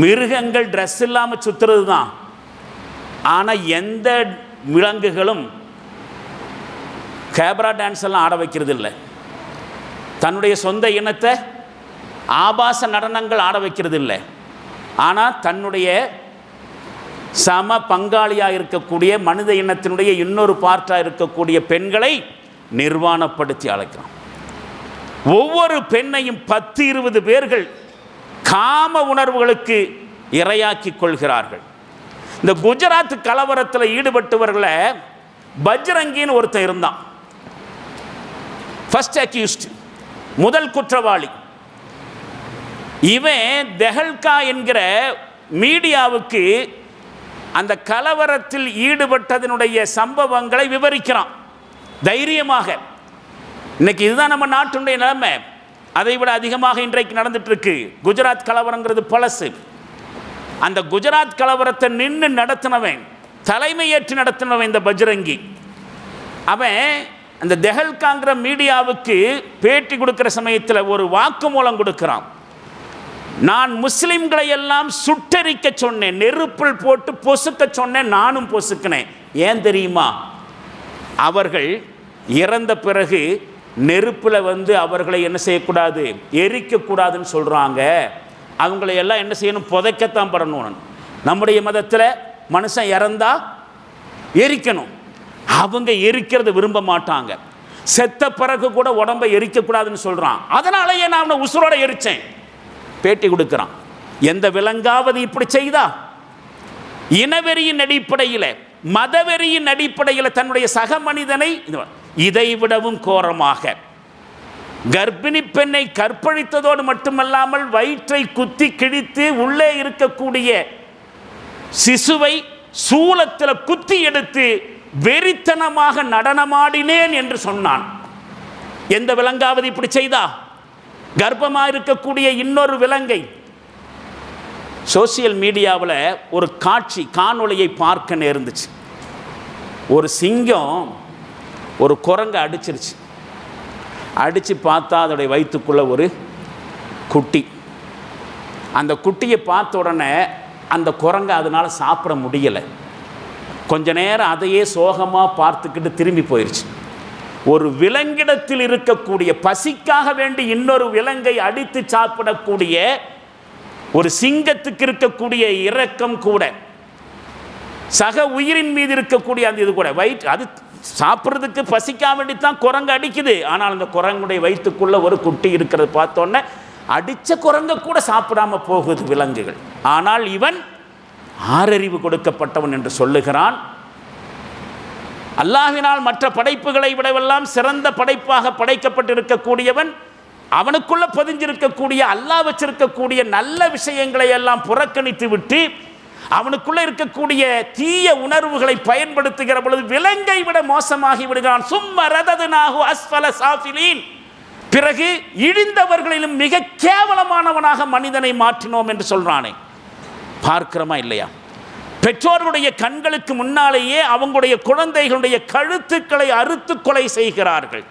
மிருகங்கள் ட்ரெஸ் இல்லாமல் சுத்துறது தான். ஆனால் எந்த விலங்குகளும் கேப்ரா டான்ஸ் எல்லாம் ஆட வைக்கிறது இல்லை. தன்னுடைய சொந்த இனத்தை ஆபாச நடனங்கள் ஆட வைக்கிறது இல்லை. ஆனால் தன்னுடைய சம பங்காளியாக இருக்கக்கூடிய மனித இனத்தினுடைய இன்னொரு பார்ட்டாக இருக்கக்கூடிய பெண்களை நிர்வாணப்படுத்தி அழைக்கிறான். ஒவ்வொரு பெண்ணையும் 10-20 பேர்கள் காம உணர்வுகளுக்கு இரையாக்கி கொள்கிறார்கள். இந்த குஜராத் கலவரத்தில் ஈடுபட்டவர்களை பஜ்ரங்கின்னு ஒருத்தன் இருந்தான், ஃபர்ஸ்ட் அக்யூஸ்ட், முதல் குற்றவாளி. இவன் தெஹல்கா என்கிற மீடியாவுக்கு அந்த கலவரத்தில் ஈடுபட்டதனுடைய சம்பவங்களை விவரிக்கிறான் தைரியமாக. இன்னைக்கு இதுதான் நம்ம நாட்டுடைய நிலைமை. அதை விட அதிகமாக இன்றைக்கு நடந்துட்டு இருக்கு. குஜராத் கலவரங்கிறது பழசு. அந்த குஜராத் கலவரத்தை நின்று நடத்தினவன், தலைமையேற்று நடத்தினவன் இந்த பஜ்ரங்கி. அவன் அந்த தெஹல்காங்கிற மீடியாவுக்கு பேட்டி கொடுக்கிற சமயத்தில் ஒரு வாக்குமூலம் கொடுக்கிறான். நான் முஸ்லிம்களை எல்லாம் சுட்டரிக்க சொன்னேன், நெருப்பில் போட்டு பொசுக்க சொன்னேன், நானும் பொசுக்கினேன். ஏன் தெரியுமா? அவர்கள் இறந்த பிறகு நெருப்பில் வந்து அவர்களை என்ன செய்யக்கூடாது, எரிக்கக்கூடாதுன்னு சொல்கிறாங்க. அவங்களை எல்லாம் என்ன செய்யணும், புதைக்கத்தான் படணும். நம்முடைய மதத்தில் மனுஷன் இறந்தா எரிக்கணும், அவங்க எரிக்கிறது விரும்ப மாட்டாங்க. செத்த பிறகு கூட உடம்பை எரிக்கக்கூடாதுன்னு சொல்கிறான். அதனாலேயே நான் அவனை உசுரோட எரித்தேன். பேட்டி கொடுக்கிறான். எந்த விலங்காவது இப்படி செய்தா? இனவெறியின் அடிப்படையில், மதவெறியின் அடிப்படையில் தன்னுடைய சக மனிதனை இதை விடவும் கோரமாக கர்ப்பிணி பெண்ணை கற்பழித்ததோடு மட்டுமல்லாமல் வயிற்றை குத்தி கிழித்து உள்ளே இருக்கக்கூடிய சிசுவை சூலத்தில் குத்தி எடுத்து வெறித்தனமாக நடனமாடினேன் என்று சொன்னான். எந்த விலங்காவது இப்படி செய்தா? கர்ப்பமாக இருக்கக்கூடிய இன்னொரு விலங்கை சோசியல் மீடியாவில் ஒரு காட்சி காணொளியை பார்க்க நேர்ந்துச்சு. ஒரு சிங்கம் ஒரு குரங்கை அடிச்சிருச்சு. அடித்து பார்த்தா அதோடைய வயிற்றுக்குள்ள ஒரு குட்டி. அந்த குட்டியை பார்த்த உடனே அந்த குரங்கை அதனால் சாப்பிட முடியலை. கொஞ்ச நேரம் அதையே சோகமாக பார்த்துக்கிட்டு திரும்பி போயிடுச்சு. ஒரு விலங்கிடத்தில் இருக்கக்கூடிய, பசிக்காக வேண்டி இன்னொரு விலங்கை அடித்து சாப்பிடக்கூடிய ஒரு சிங்கத்துக்கு இருக்கக்கூடிய இரக்கம் கூட, சக உயிரின் மீது இருக்கக்கூடிய அந்த இது கூட, வயிற்று அது சாப்பிட்றதுக்கு பசிக்காம வேண்டித்தான் குரங்கு அடிக்குது. ஆனால் அந்த குரங்குடைய வயிற்றுக்குள்ள ஒரு குட்டி இருக்கிறது பார்த்தோன்னே அடித்த குரங்க கூட சாப்பிடாம போகுது விலங்குகள். ஆனால் இவன் ஆறறிவு கொடுக்கப்பட்டவன் என்று சொல்லுகிறான். அல்லாஹ்வினால் மற்ற படைப்புகளை விடவெல்லாம் சிறந்த படைப்பாக படைக்கப்பட்டிருக்கக்கூடியவன், அவனுக்குள்ள பதிஞ்சிருக்கக்கூடிய அல்லாஹ் வச்சிருக்கக்கூடிய நல்ல விஷயங்களை எல்லாம் புறக்கணித்து விட்டு அவனுக்குள்ள இருக்கக்கூடிய தீய உணர்வுகளை பயன்படுத்துகிற பொழுது விலங்கை விட மோசமாகி விடுகிறான். சும்ம ரததுனாஹு அஸ்ஃபல சாஃபிலீன், பிறகு இழிந்தவர்களிலும் மிக கேவலமானவனாக மனிதனை மாற்றினோம் என்று சொல்றானே. பார்க்கிறோமா இல்லையா? பெற்றோர்களுடைய கண்களுக்கு முன்னாலேயே அவங்களுடைய குழந்தைகளுடைய கழுத்துக்களை அறுத்து கொலை செய்கிறார்கள்.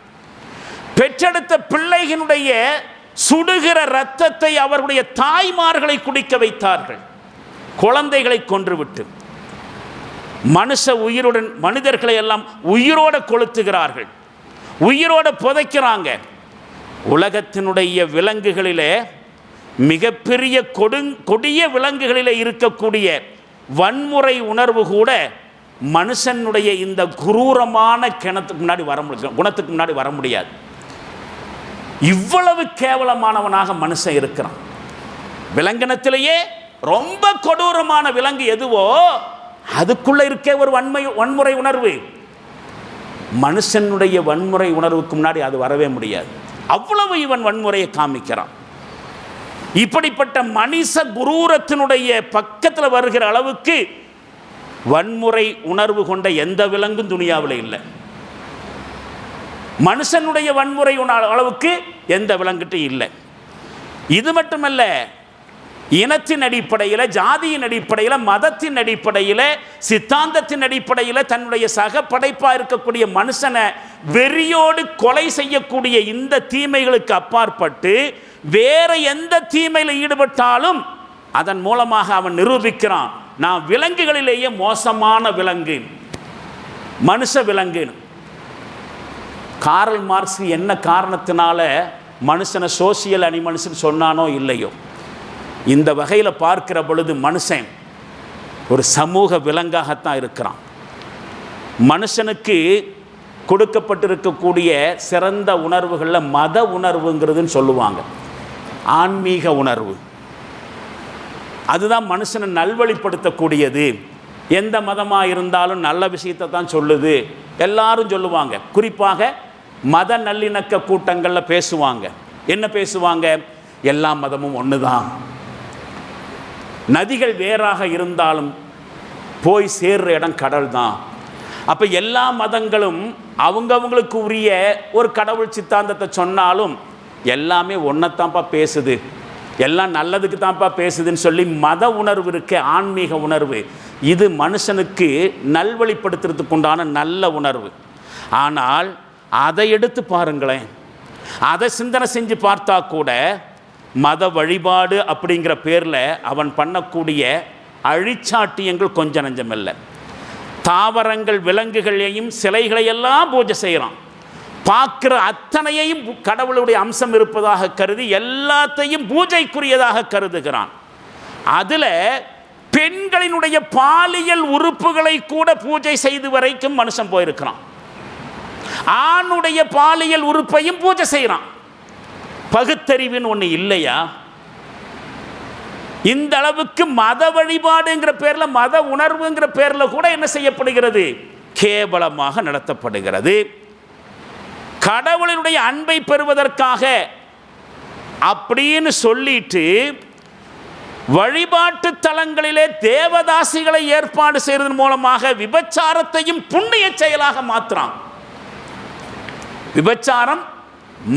பெற்றெடுத்த பிள்ளைகளுடைய சுடுகிற இரத்தத்தை அவர்களுடைய தாய்மார்களை குடிக்க வைத்தார்கள். குழந்தைகளை கொன்றுவிட்டு மனுஷ உயிருடன் மனிதர்களை எல்லாம் உயிரோட கொளுத்துகிறார்கள், உயிரோட புதைக்கிறாங்க. உலகத்தினுடைய விலங்குகளிலே மிகப்பெரிய கொடிய விலங்குகளிலே இருக்கக்கூடிய வன்முறை உணர்வு கூட மனுஷனுடைய இந்த குரூரமான குணத்துக்கு முன்னாடி வர முடியாது. இவ்வளவு கேவலமானவனாக மனுஷன் இருக்கிறான். விலங்கினத்திலேயே ரொம்ப கொடூரமான விலங்கு எதுவோ அதுக்குள்ள இருக்க ஒரு வன்முறை உணர்வு. மனுஷனுடைய வன்முறை உணர்வுக்கு முன்னாடி அது வரவே முடியாது. அவ்வளவு இவன் வன்முறையை காமிக்கிறான். இப்படிப்பட்ட மனித குரூரத்தினுடைய பக்கத்தில் வருகிற அளவுக்கு வன்முறை உணர்வு கொண்ட எந்த விலங்கும் துனியாவில் இல்லை. மனுஷனுடைய வன்முறை அளவுக்கு எந்த விலங்கிட்டும் இல்லை. இது மட்டுமல்ல, இனத்தின் அடிப்படையில், ஜாதியின் அடிப்படையில், மதத்தின் அடிப்படையில், சித்தாந்தத்தின் அடிப்படையில் தன்னுடைய சக படைப்பாக இருக்கக்கூடிய மனுஷனை வெறியோடு கொலை செய்யக்கூடிய இந்த தீமைகளுக்கு அப்பாற்பட்டு வேற எந்த தீமையில் ஈடுபட்டாலும் அதன் மூலமாக அவன் நிரூபிக்கிறான், நான் விலங்குகளிலேயே மோசமான விலங்கு, மனுஷ விலங்கு. கார்ல் மார்க்ஸ் என்ன காரணத்தினால மனுஷனை சோசியல் அனிமல்ஸ்ன்னு சொன்னானோ இல்லையோ, இந்த வகையில் பார்க்கிற பொழுது மனுஷன் ஒரு சமூக விலங்காகத்தான் இருக்கிறான். மனுஷனுக்கு கொடுக்கப்பட்டிருக்கக்கூடிய சிறந்த உணர்வுகளில் மத உணர்வுங்கிறதுன்னு சொல்லுவாங்க, ஆன்மீக உணர்வு. அதுதான் மனுஷனை நல்வழிப்படுத்தக்கூடியது. எந்த மதமாக இருந்தாலும் நல்ல விஷயத்தை தான் சொல்லுது எல்லாரும் சொல்லுவாங்க. குறிப்பாக மத நல்லிணக்க கூட்டங்களில் பேசுவாங்க. என்ன பேசுவாங்க? எல்லா மதமும் ஒன்று தான், நதிகள் வேறாக இருந்தாலும் போய் சேர்ற இடம் கடல் தான். அப்போ எல்லா மதங்களும் அவங்கவுங்களுக்கு உரிய ஒரு கடவுள் சித்தாந்தத்தை சொன்னாலும் எல்லாமே ஒன்றைத்தான்ப்பா பேசுது, எல்லாம் நல்லதுக்கு தான்ப்பா பேசுதுன்னு சொல்லி மத உணர்வு இருக்க, ஆன்மீக உணர்வு, இது மனுஷனுக்கு நல்வழிப்படுத்துறதுக்கு உண்டான நல்ல உணர்வு. ஆனால் அதை எடுத்து பாருங்களேன், அதை சிந்தனை செஞ்சு பார்த்தா கூட மத வழிபாடு அப்படிங்கிற பேரில் அவன் பண்ணக்கூடிய அழிச்சாட்டியங்கள் கொஞ்சம் நஞ்சம் இல்லை. தாவரங்கள் விலங்குகளையும் சிலைகளையெல்லாம் பூஜை செய்கிறான். பார்க்குற அத்தனையையும் கடவுளுடைய அம்சம் இருப்பதாக கருதி எல்லாத்தையும் பூஜைக்குரியதாக கருதுகிறான். அதில் பெண்களினுடைய பாலியல் உறுப்புகளை கூட பூஜை செய்து வரைக்கும் மனுஷன் போயிருக்கிறான். ஆணுடைய பாலியல் உறுப்பையும் பூஜை செய்கிறான். பகுத்தறிவுன்னு ஒன்று இல்லையா? இந்த அளவுக்கு மத வழிபாடுங்கிற பேரில், மத உணர்வுங்கிற பேரில் கூட என்ன செய்யப்படுகிறது? கேவலமாக நடத்தப்படுகிறது. கடவுளினுடைய அன்பை பெறுவதற்காக அப்படின்னு சொல்லிட்டு வழிபாட்டு தலங்களிலே தேவதாசிகளை ஏற்பாடு செய்வதன் மூலமாக விபச்சாரத்தையும் புண்ணிய செயலாக மாற்றுறான். விபச்சாரம்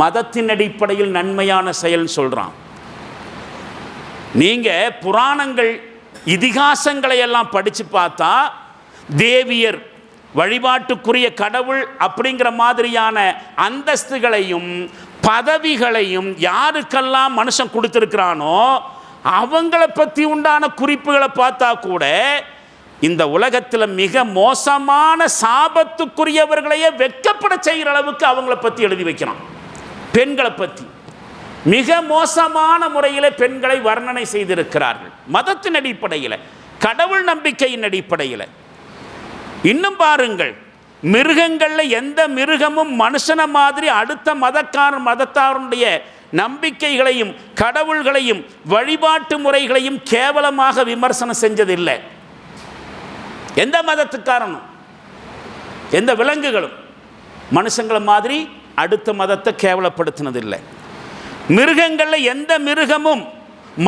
மதத்தின் அடிப்படையில் நன்மையான செயல் சொல்றான். நீங்க புராணங்கள் இதிகாசங்களை எல்லாம் படிச்சு பார்த்தா தேவியர், வழிபாட்டுக்குரிய கடவுள் அப்படிங்கிற மாதிரியான அந்தஸ்துகளையும் பதவிகளையும் யாருக்கெல்லாம் மனுஷன் கொடுத்திருக்கிறானோ அவங்கள பற்றி உண்டான குறிப்புகளை பார்த்தா கூட இந்த உலகத்தில் மிக மோசமான சாபத்துக்குரியவர்களையே வெட்கப்பட செய்கிற அளவுக்கு அவங்கள பற்றி எழுதி வைக்கிறான். பெண்களை பற்றி மிக மோசமான முறையில் பெண்களை வர்ணனை செய்திருக்கிறார்கள், மதத்தின் அடிப்படையில், கடவுள் நம்பிக்கையின் அடிப்படையில். இன்னும் பாருங்கள், மிருகங்களில் எந்த மிருகமும் மனுஷனை மாதிரி அடுத்த மதத்தாருடைய நம்பிக்கைகளையும் கடவுள்களையும் வழிபாட்டு முறைகளையும் கேவலமாக விமர்சனம் செஞ்சதில்லை. எந்த மதத்துக்காரனும் எந்த விலங்குகளும் மனுஷங்களை மாதிரி அடுத்த மதத்தை கேவலப்படுத்தினதில்லை. மிருகங்களில் எந்த மிருகமும்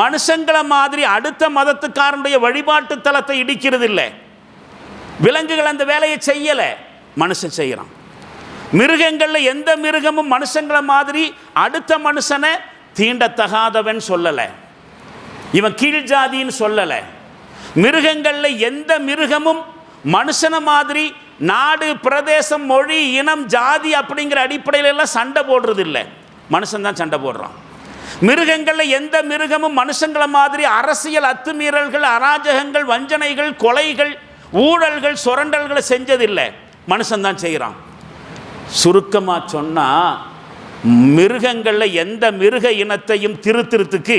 மனுஷங்களை மாதிரி அடுத்த மதத்துக்காரனுடைய வழிபாட்டு தலத்தை இடிக்கிறது இல்லை. விலங்குகள் அந்த வேலையை செய்யலை, மனுஷன் செய்கிறான். மிருகங்களில் எந்த மிருகமும் மனுஷங்களை மாதிரி அடுத்த மனுஷனை தீண்டத்தகாதவன் சொல்லலை, இவன் கீழ் ஜாதின்னு சொல்லலை. மிருகங்களில் எந்த மிருகமும் மனுஷனை மாதிரி நாடு பிரதேசம் மொழி இனம் ஜாதி அப்படிங்கிற அடிப்படையில் எல்லாம் சண்டை போடுறது இல்லை, மனுஷன் தான் சண்டை போடுறான். மிருகங்களில் எந்த மிருகமும் மனுஷங்களை மாதிரி அரசியல் அத்துமீறல்கள் அராஜகங்கள் வஞ்சனைகள் கொலைகள் ஊழல்கள் சுரண்டல்களை செஞ்சதில்லை, மனுஷன் தான் செய்கிறான். சுருக்கமாக சொன்னால் மிருகங்களில் எந்த மிருக இனத்தையும் திருத்துறதுக்கு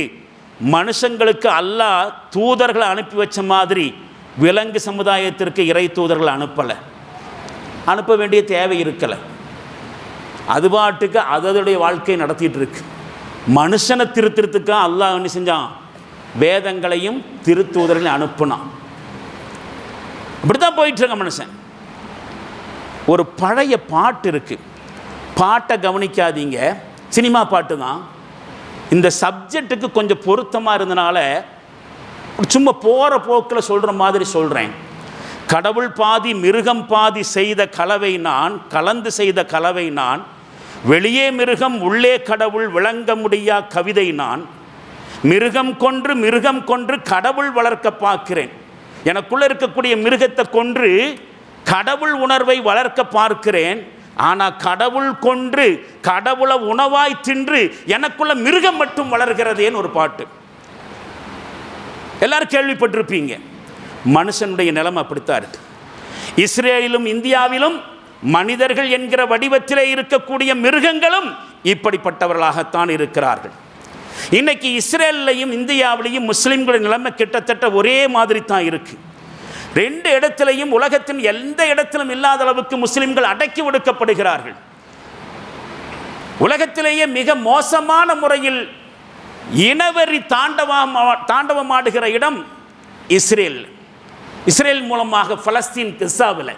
மனுஷங்களுக்கு அல்லாஹ் தூதர்களை அனுப்பி வச்ச மாதிரி விலங்கு சமுதாயத்திற்கு இறை தூதர்களை அனுப்ப வேண்டிய தேவை இருக்கலை. அது பாட்டுக்கு அதனுடைய வாழ்க்கையை நடத்திட்டு இருக்கு. மனுஷனை திருத்துறதுக்காக அல்லாஹ் என்ன செஞ்சான், வேதங்களையும் திருத்தூதர்களையும் அனுப்புனான். இப்படி தான் போயிட்டுருக்க மனுஷன். ஒரு பழைய பாட்டு இருக்குது, பாட்டை கவனிக்காதீங்க, சினிமா பாட்டு தான். இந்த சப்ஜெக்டுக்கு கொஞ்சம் பொருத்தமாக இருந்தனால சும்மா போகிற போக்கில் சொல்கிற மாதிரி சொல்கிறேன். கடவுள் பாதி மிருகம் பாதி செய்த கலவை நான், கலந்து செய்த கலவை நான், வெளியே மிருகம் உள்ளே கடவுள் விளங்க முடியா கவிதை நான், மிருகம் கொன்று கடவுள் வளர்க்க பார்க்கிறேன். எனக்குள்ளே இருக்கக்கூடிய மிருகத்தை கொன்று கடவுள் உணர்வை வளர்க்க பார்க்கிறேன். ஆனால் கடவுள் கொன்று கடவுளை உணவாய் தின்று எனக்குள்ள மிருகம் மட்டும் வளர்கிறதேன்னு ஒரு பாட்டு எல்லாரும் கேள்விப்பட்டிருப்பீங்க. மனுஷனுடைய நிலைமை அப்படித்தான் இருக்கு. இஸ்ரேலிலும் இந்தியாவிலும் மனிதர்கள் என்கிற வடிவத்திலே இருக்கக்கூடிய மிருகங்களும் இப்படிப்பட்டவர்களாகத்தான் இருக்கிறார்கள். இன்னைக்கு இஸ்ரேலையும் இந்தியாவிலையும் முஸ்லிம்களின் நிலைமை கிட்டத்தட்ட ஒரே மாதிரி தான் இருக்கு. ரெண்டு இடத்திலையும் உலகத்தின் எந்த இடத்திலும் இல்லாத அளவுக்கு முஸ்லிம்கள் அடக்கி ஒடுக்கப்படுகிறார்கள். உலகத்திலேயே மிக மோசமான முறையில் இனவெறி தாண்டவமாடுகிற இடம் இஸ்ரேல். இஸ்ரேல் மூலமாக பலஸ்தீன் கிசாவில்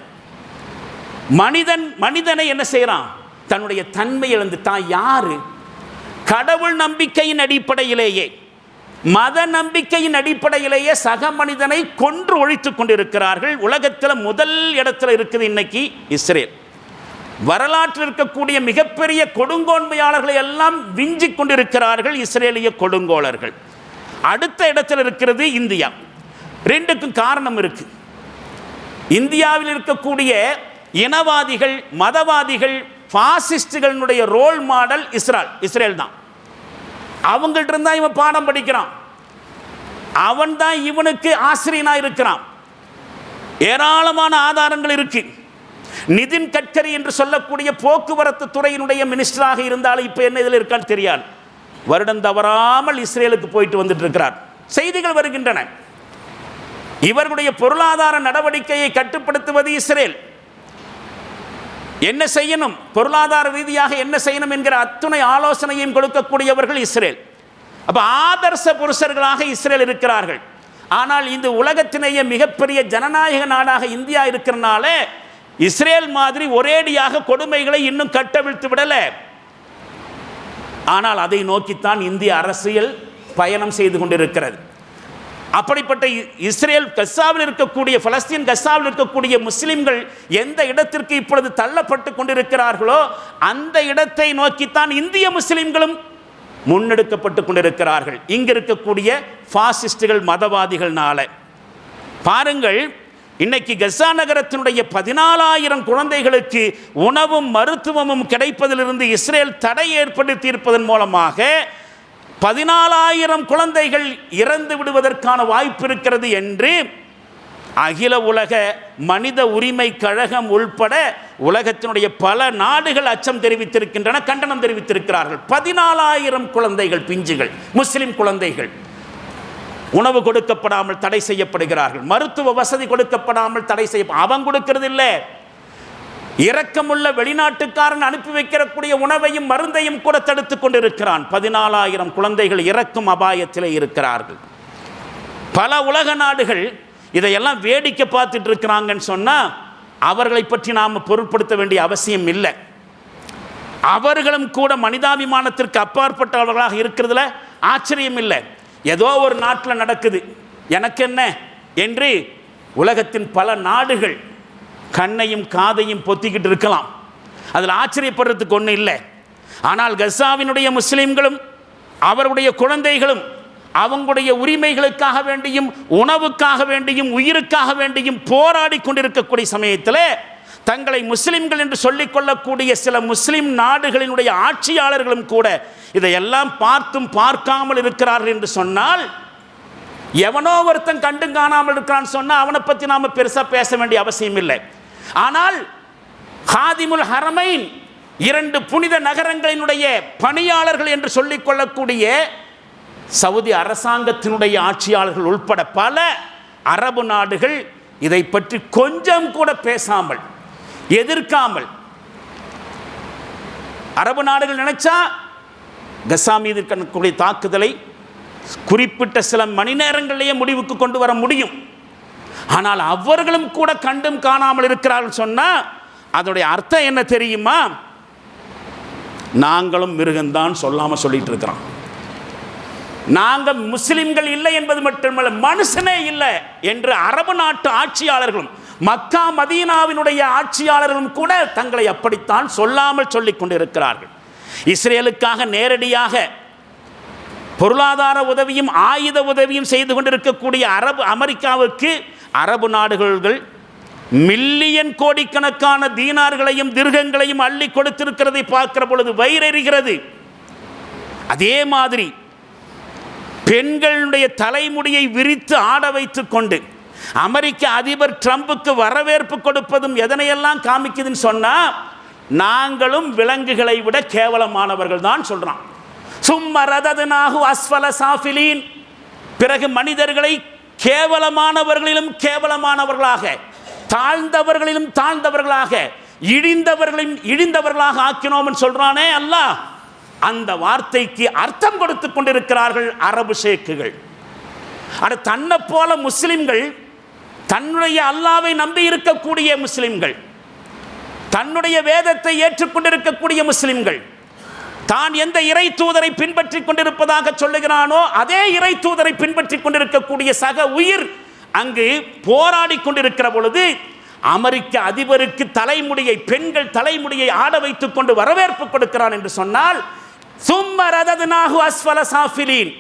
மனிதனை என்ன செய்கிறான், தன்னுடைய தன்மை இழந்து தான் யாரு, கடவுள் நம்பிக்கையின் அடிப்படையிலேயே மத நம்பிக்கையின் அடிப்படையிலேயே சக மனிதனை கொன்று ஒழித்து கொண்டிருக்கிறார்கள். உலகத்தில் முதல் இடத்துல இருக்குது இன்னைக்கு இஸ்ரேல். வரலாற்றில் இருக்கக்கூடிய மிகப்பெரிய கொடுங்கோன்மையாளர்களை எல்லாம் விஞ்சி கொண்டிருக்கிறார்கள் இஸ்ரேலிய கொடுங்கோளர்கள். அடுத்த இடத்தில் இருக்கிறது இந்தியா. ரெண்டுக்கும் காரணம் இருக்கு. இந்தியாவில் இருக்கக்கூடிய இனவாதிகள் மதவாதிகள் பாசிஸ்டுகளுடைய ரோல் மாடல் இஸ்ரேல் தான். அவங்கள்ட்ட இருந்தா இவன் பாடம் படிக்கிறான், அவன் தான் இவனுக்கு ஆசிரியனா இருக்கிறான். ஏராளமான ஆதாரங்கள் இருக்கு. நிதின் கட்கரி என்று சொல்லக்கூடிய போக்குவரத்து துறையினுடைய மினிஸ்டராக இருந்தாலும் இப்ப என்ன இதில் இருக்கான்னு தெரியாது, வருடம் தவறாமல் இஸ்ரேலுக்கு போயிட்டு வந்துட்டு இருக்கிறார். செய்திகள் வருகின்றன. இவர்களுடைய பொருளாதார நடவடிக்கையை கட்டுப்படுத்துவது இஸ்ரேல். என்ன செய்யணும், பொருளாதார ரீதியாக என்ன செய்யணும் என்கிற அத்துணை ஆலோசனையும் கொடுக்கக்கூடியவர்கள் இஸ்ரேல். அப்ப ஆதர்ச புருஷர்களாக இஸ்ரேல் இருக்கிறார்கள். ஆனால் இந்த உலகத்திலேயே மிகப்பெரிய ஜனநாயக நாடாக இந்தியா இருக்கிறனால இஸ்ரேல் மாதிரி ஒரேடியாக கொடுமைகளை இன்னும் கட்டவிழ்த்து விடல. ஆனால் அதை நோக்கித்தான் இந்திய அரசியல் பயணம் செய்து கொண்டிருக்கிறது. அப்படிப்பட்ட இஸ்ரேல் கசாவில் இருக்கக்கூடிய பலஸ்தீன் கசாவில் இருக்கக்கூடிய முஸ்லிம்கள் எந்த இடத்திற்கு இப்பொழுது தள்ளப்பட்டு கொண்டிருக்கிறார்களோ அந்த இடத்தை நோக்கித்தான் இந்திய முஸ்லிம்களும் முன்னெடுக்கப்பட்டு கொண்டிருக்கிறார்கள். இங்க இருக்கக்கூடிய பாசிஸ்டுகள் மதவாதிகள்னால. பாருங்கள், இன்னைக்கு கசா நகரத்தினுடைய 14,000 குழந்தைகளுக்கு உணவும் மருத்துவமும் கிடைப்பதிலிருந்து இஸ்ரேல் தடை ஏற்படுத்தி இருப்பதன் மூலமாக 14,000 குழந்தைகள் இறந்து விடுவதற்கான வாய்ப்பு இருக்கிறது என்று அகில உலக மனித உரிமை கழகம் உள்பட உலகத்தினுடைய பல நாடுகள் அச்சம் தெரிவித்திருக்கின்றன, கண்டனம் தெரிவித்திருக்கிறார்கள். 14,000 குழந்தைகள், பிஞ்சுகள், முஸ்லிம் குழந்தைகள் உணவு கொடுக்கப்படாமல் தடை செய்யப்படுகிறார்கள். மருத்துவ வசதி கொடுக்கப்படாமல் தடை செய்ய, அவன் கொடுக்கிறது இல்லை, இரக்கமுள்ள வெளிநாட்டுக்காரன் அனுப்பி வைக்கக்கூடிய உணவையும் மருந்தையும் கூட தடுத்து கொண்டிருக்கிறான். 14,000 குழந்தைகள் இறக்கும் அபாயத்திலே இருக்கிறார்கள். பல உலக நாடுகள் இதையெல்லாம் வேடிக்கை பார்த்துட்டு இருக்கிறாங்கன்னு சொன்னால் அவர்களை பற்றி நாம் பொருட்படுத்த வேண்டிய அவசியம் இல்லை. அவர்களும் கூட மனிதாபிமானத்திற்கு அப்பாற்பட்டவர்களாக இருக்கிறதுல ஆச்சரியம் இல்லை. ஏதோ ஒரு நாட்டில் நடக்குது, எனக்கு என்ன என்று உலகத்தின் பல நாடுகள் கண்ணையும் காதையும் பொத்திக்கிட்டு இருக்கலாம். அதில் ஆச்சரியப்படுறதுக்கு ஒன்றும் இல்லை. ஆனால் கசாவினுடைய முஸ்லிம்களும் அவருடைய குழந்தைகளும் அவங்களுடைய உரிமைகளுக்காக வேண்டியும் உணவுக்காக வேண்டியும் உயிருக்காக வேண்டியும் போராடி கொண்டிருக்கக்கூடிய சமயத்தில் தங்களை முஸ்லிம்கள் என்று சொல்லிக் கொள்ளக்கூடிய சில முஸ்லிம் நாடுகளினுடைய ஆட்சியாளர்களும் கூட இதையெல்லாம் பார்த்தும் பார்க்காமல் இருக்கிறார்கள் என்று சொன்னால், எவனோ ஒருத்தன் கண்டும் காணாமல் இருக்கிறான்னு சொன்னால் அவனை பற்றி நாம் பெருசாக பேச வேண்டிய அவசியம் இல்லை. ஆனால் ஹாதிமுல் ஹரமைன் 2 புனித நகரங்களினுடைய பணியாளர்கள் என்று சொல்லிக் கொள்ளக்கூடிய சவுதி அரசாங்கத்தினுடைய ஆட்சியாளர்கள் உட்பட பல அரபு நாடுகள் இதை பற்றி கொஞ்சம் கூட பேசாமல் எதிர்க்காமல், அரபு நாடுகள் நினைச்சா கஸா மீது இருக்கக்கூடிய தாக்குதலை குறிப்பிட்ட சில மணி நேரங்களிலேயே முடிவுக்கு கொண்டு வர முடியும். ஆனால் அவர்களும் கூட கண்டும் காணாமல் இருக்கிறார்கள் சொன்னால் அதனுடைய அர்த்தம் என்ன தெரியுமா? நாங்களும் மிருகம்தான் சொல்லாமல் சொல்லிட்டு இருக்கிறோம். நாங்கள் முஸ்லிம்கள் இல்லை என்பது மட்டுமல்ல, மனுஷனே இல்லை என்று அரபு நாட்டு ஆட்சியாளர்களும் மக்கா மதீனாவினுடைய ஆட்சியாளர்களும் கூட தங்களை அப்படித்தான் சொல்லாமல் சொல்லிக் கொண்டிருக்கிறார்கள். இஸ்ரேலுக்காக நேரடியாக பொருளாதார உதவியும் ஆயுத உதவியும் செய்து கொண்டிருக்கக்கூடிய அமெரிக்காவுக்கு அரபு நாடுகள் மில்லியன் கோடிக்கணக்கான தீனார்களையும் திர்கங்களையும் அள்ளி கொடுத்திருக்கிறதை பார்க்கிற பொழுது வயிறெறிகிறது. அதே மாதிரி பெண்களுடைய தலைமுடியை விரித்து ஆட வைத்துக் கொண்டு அமெரிக்க அதிபர் ட்ரம்புக்கு வரவேற்பு கொடுப்பதும் எதனையெல்லாம் காமிக்குதுன்னு சொன்னால், நாங்களும் விலங்குகளை விட கேவலமானவர்கள் தான் சொல்கிறான். சும்ம ரததுனாஹு அஸ்ஃபல சாஃபிலீன், பிறகு மனிதர்களை கேவலமானவர்களிலும் கேவலமானவர்களாக, தாழ்ந்தவர்களிலும் தாழ்ந்தவர்களாக, இழிந்தவர்களையும் இழிந்தவர்களாக ஆக்கினோம்னு சொல்கிறானே அல்லாஹ். அந்த வார்த்தைக்கு அர்த்தம் கொடுத்து கொண்டிருக்கிறார்கள் அரபு ஷேக்குகள். அது தன்னை போல முஸ்லிம்கள், தன்னுடைய அல்லாவை நம்பி இருக்கக்கூடிய முஸ்லிம்கள், தன்னுடைய வேதத்தை ஏற்றுக்கொண்டிருக்கக்கூடிய முஸ்லிம்கள், தான் எந்த இறை தூதரை பின்பற்றி கொண்டிருப்பதாக சொல்லுகிறானோ அதே இறை தூதரை பின்பற்றி கொண்டிருக்கக்கூடிய சக உயிர் அங்கு போராடி கொண்டிருக்கிற பொழுது அமெரிக்க அதிபருக்கு தலைமுடியை, பெண்கள் தலைமுடியை ஆட வைத்துக் கொண்டு வரவேற்பு கொடுக்கிறான் என்று சொன்னால், சும்ம ரததுனாஹு அஸ்ஃபல சாஃபிலீன்,